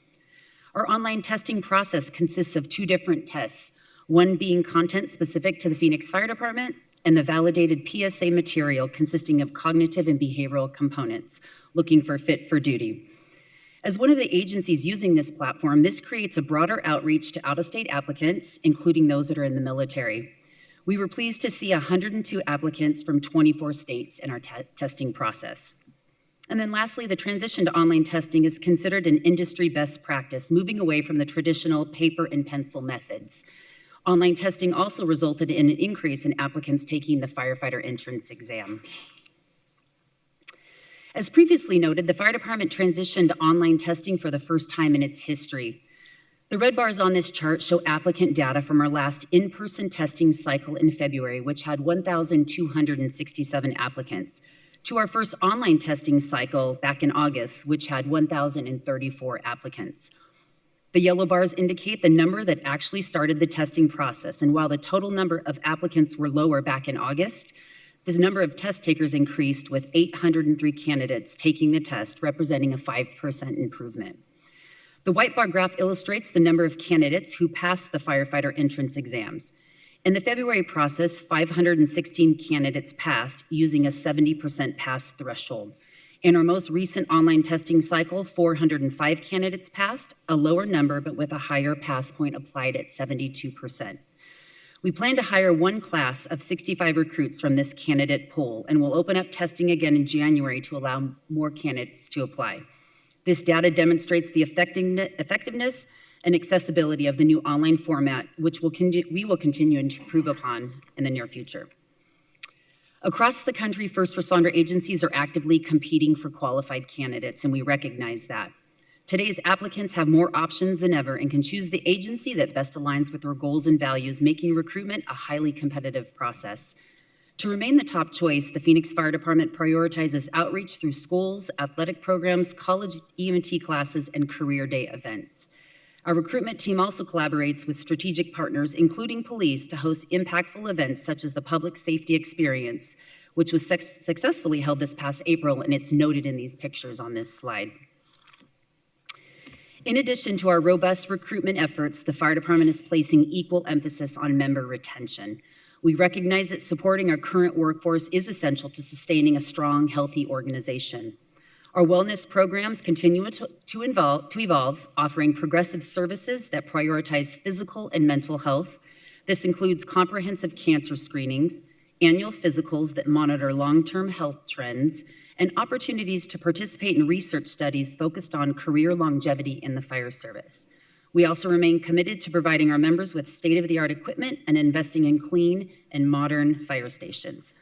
Our online testing process consists of 2 different tests, one being content specific to the Phoenix Fire Department and the validated PSA material consisting of cognitive and behavioral components, looking for fit for duty. As one of the agencies using this platform, this creates a broader outreach to out-of-state applicants, including those that are in the military. We were pleased to see 102 applicants from 24 states in our testing process. And then lastly, the transition to online testing is considered an industry best practice, moving away from the traditional paper and pencil methods. Online testing also resulted in an increase in applicants taking the firefighter entrance exam. As previously noted, the fire department transitioned to online testing for the first time in its history. The red bars on this chart show applicant data from our last in-person testing cycle in February, which had 1,267 applicants, to our first online testing cycle back in August, which had 1,034 applicants. The yellow bars indicate the number that actually started the testing process, and while the total number of applicants were lower back in August, the number of test takers increased with 803 candidates taking the test, representing a 5% improvement. The white bar graph illustrates the number of candidates who passed the firefighter entrance exams. In the February process, 516 candidates passed using a 70% pass threshold. In our most recent online testing cycle, 405 candidates passed, a lower number but with a higher pass point applied at 72%. We plan to hire one class of 65 recruits from this candidate pool, and we'll open up testing again in January to allow more candidates to apply. This data demonstrates the effectiveness and accessibility of the new online format, which we will continue to improve upon in the near future. Across the country, first responder agencies are actively competing for qualified candidates, and we recognize that. Today's applicants have more options than ever and can choose the agency that best aligns with their goals and values, making recruitment a highly competitive process. To remain the top choice, the Phoenix Fire Department prioritizes outreach through schools, athletic programs, college EMT classes, and career day events. Our recruitment team also collaborates with strategic partners, including police, to host impactful events such as the Public Safety Experience, which was successfully held this past April, and it's noted in these pictures on this slide. In addition to our robust recruitment efforts, the fire department is placing equal emphasis on member retention. We recognize that supporting our current workforce is essential to sustaining a strong, healthy organization. Our wellness programs continue to evolve, offering progressive services that prioritize physical and mental health. This includes comprehensive cancer screenings, annual physicals that monitor long-term health trends, and opportunities to participate in research studies focused on career longevity in the fire service. We also remain committed to providing our members with state-of-the-art equipment and investing in clean and modern fire stations.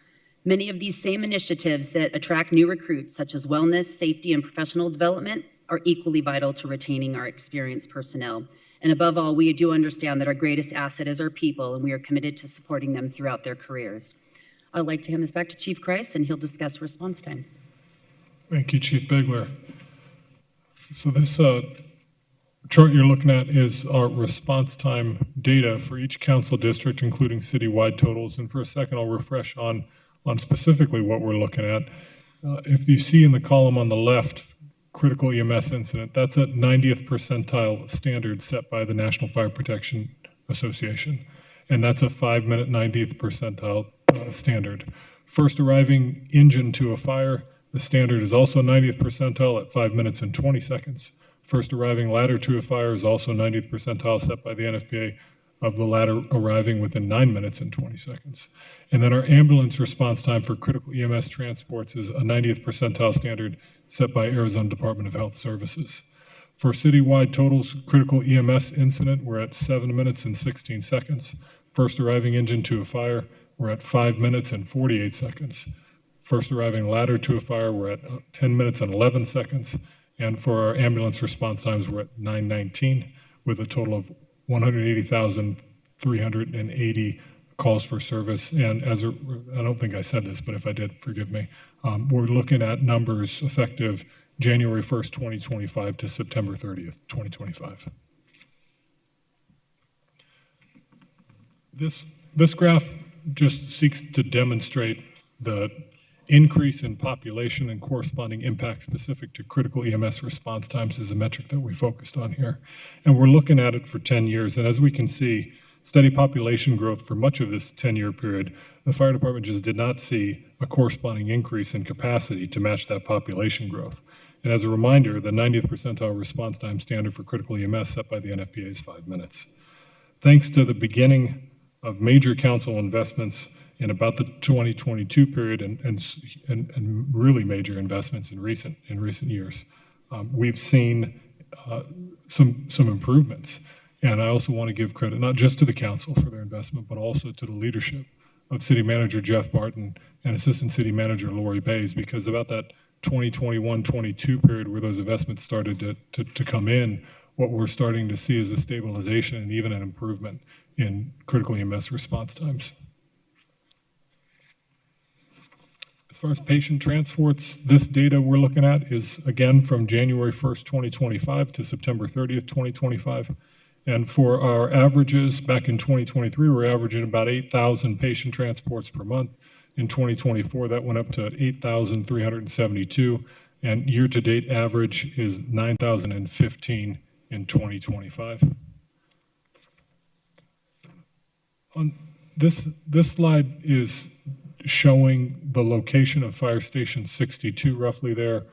Many of these same initiatives that attract new recruits, such as wellness, safety, and professional development, are equally vital to retaining our experienced personnel. And above all, we do understand that our greatest asset is our people, and we are committed to supporting them throughout their careers. I'd like to hand this back to Chief Kreis, and he'll discuss response times. Thank you, Chief Begler. So this chart you're looking at is our response time data for each council district, including citywide totals. And for a second, I'll refresh on specifically what we're looking at. If you see in the column on the left, critical EMS incident, that's at 90th percentile standard set by the National Fire Protection Association. And that's a 5-minute 90th percentile standard. First arriving engine to a fire, the standard is also 90th percentile at 5 minutes and 20 seconds. First arriving ladder to a fire is also 90th percentile set by the NFPA, of the ladder arriving within 9 minutes and 20 seconds. And then our ambulance response time for critical EMS transports is a 90th percentile standard set by Arizona Department of Health Services. For citywide totals, critical EMS incident, we're at 7 minutes and 16 seconds. First arriving engine to a fire, we're at 5 minutes and 48 seconds. First arriving ladder to a fire, we're at 10 minutes and 11 seconds. And for our ambulance response times, we're at 9:19 with a total of 180,380 calls for service. And I don't think I said this, but if I did, forgive me. We're looking at numbers effective January 1st, 2025 to September 30th, 2025. This graph just seeks to demonstrate the increase in population and corresponding impact specific to critical EMS response times is a metric that we focused on here. And we're looking at it for 10 years. And as we can see, steady population growth for much of this 10-year period, the fire department just did not see a corresponding increase in capacity to match that population growth. And as a reminder, the 90th percentile response time standard for critical EMS set by the NFPA is 5 minutes. Thanks to the beginning of major council investments in about the 2022 period and really major investments in recent years, we've seen some improvements. And I also want to give credit not just to the council for their investment, but also to the leadership of City Manager Jeff Barton and Assistant City Manager Lori Bays, because about that 2021-22 period where those investments started to come in, what we're starting to see is a stabilization and even an improvement in critical EMS response times. As far as patient transports, this data we're looking at is again from January 1st, 2025 to September 30th, 2025. And for our averages back in 2023, we're averaging about 8,000 patient transports per month. In 2024, that went up to 8,372. And year-to-date average is 9,015 in 2025. This slide is showing the location of Fire Station 62, roughly there,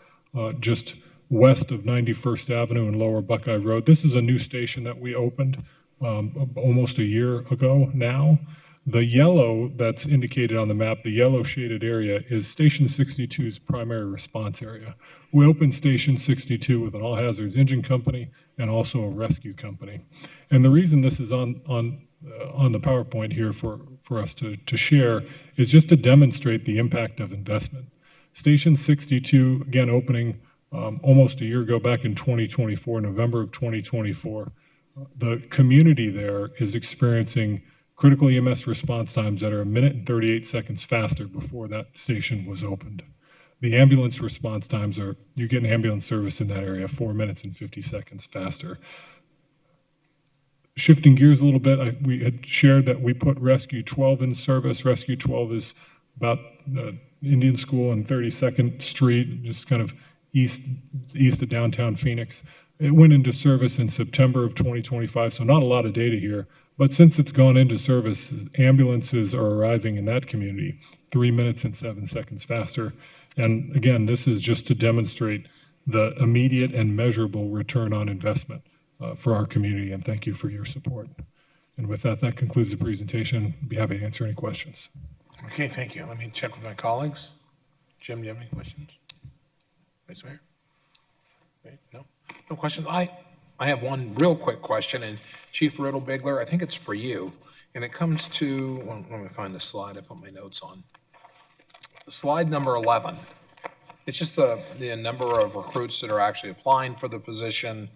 just west of 91st Avenue and Lower Buckeye Road. This is a new station that we opened almost a year ago now. The yellow that's indicated on the map, the yellow shaded area, is Station 62's primary response area. We opened Station 62 with an all hazards engine company and also a rescue company. And the reason this is on the PowerPoint here for us to share is just to demonstrate the impact of investment. Station 62, again, opening almost a year ago, back in 2024, November of 2024, the community there is experiencing critical EMS response times that are 1 minute and 38 seconds faster before that station was opened. The ambulance response times are, you're getting ambulance service in that area 4 minutes and 50 seconds faster. Shifting gears a little bit, we had shared that we put Rescue 12 in service. Rescue 12 is about Indian School and 32nd Street, just kind of east of downtown Phoenix. It went into service in September of 2025, so not a lot of data here. But since it's gone into service, ambulances are arriving in that community 3 minutes and 7 seconds faster. And again, this is just to demonstrate the immediate and measurable return on investment for our community, and thank you for your support. And with that, that concludes the presentation. I'd be happy to answer any questions. Okay, thank you. Let me check with my colleagues. Jim, do you have any questions? Vice Mayor? Wait, no? No questions? I have one real quick question, and Chief Riddle-Bigler, I think it's for you. And it comes to, well, let me find the slide I put my notes on. Slide number 11. It's just the number of recruits that are actually applying for the position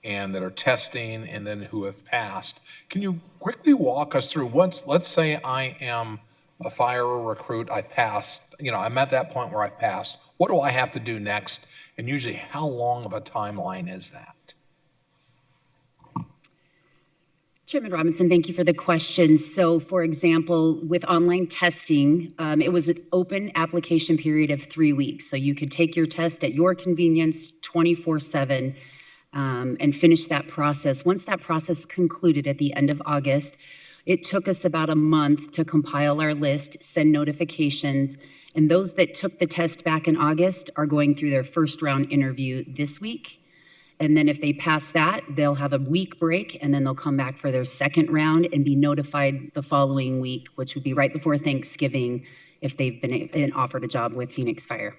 and that are testing and then who have passed. Can you quickly walk us through let's say I am a fire recruit, I've passed, I'm at that point where I've passed. What do I have to do next? And usually how long of a timeline is that? Chairman Robinson, thank you for the question. So for example, with online testing, it was an open application period of 3 weeks. So you could take your test at your convenience 24/7 and finish that process. Once that process concluded at the end of August, it took us about a month to compile our list, send notifications, and those that took the test back in August are going through their first round interview this week. And then if they pass that, they'll have a week break, and then they'll come back for their second round and be notified the following week, which would be right before Thanksgiving if they've been offered a job with Phoenix Fire.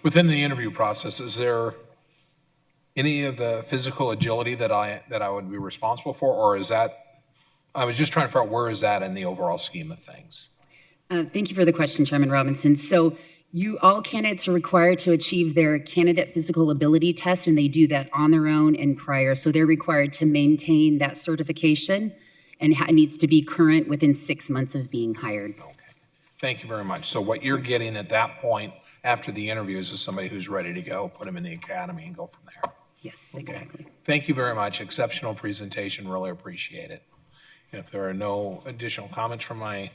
Within the interview process, is there any of the physical agility that I would be responsible for, or is that, I was just trying to figure out where is that in the overall scheme of things? Thank you for the question, Chairman Robinson. So all candidates are required to achieve their candidate physical ability test, and they do that on their own and prior. So they're required to maintain that certification, and it needs to be current within 6 months of being hired. Okay. Thank you very much. So what you're getting at that point after the interviews is somebody who's ready to go, put them in the academy and go from there. Yes, Okay. exactly. Thank you very much. Exceptional presentation. Really appreciate it. If there are no additional comments from my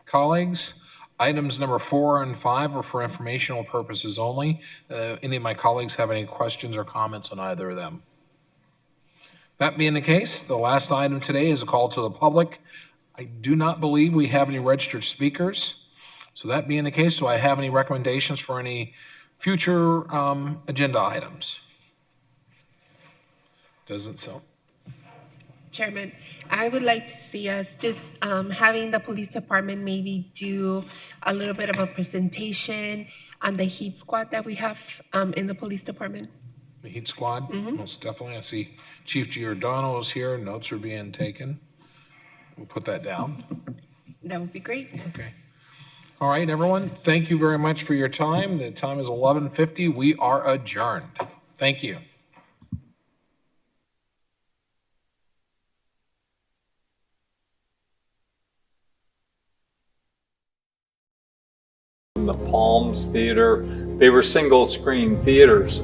colleagues, items number 4 and 5 are for informational purposes only. Any of my colleagues have any questions or comments on either of them? That being the case, the last item today is a call to the public. I do not believe we have any registered speakers. So that being the case, do I have any recommendations for any future agenda items? Doesn't so. Chairman, I would like to see us just having the police department maybe do a little bit of a presentation on the heat squad that we have in the police department. The heat squad, most definitely. I see Chief Giordano is here. Notes are being taken. We'll put that down. That would be great. Okay. All right, everyone. Thank you very much for your time. The time is 11:50. We are adjourned. Thank you. The Palms Theater, they were single screen theaters.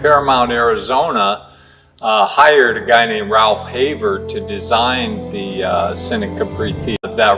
Paramount Arizona hired a guy named Ralph Haver to design the Cine Capri Theater. That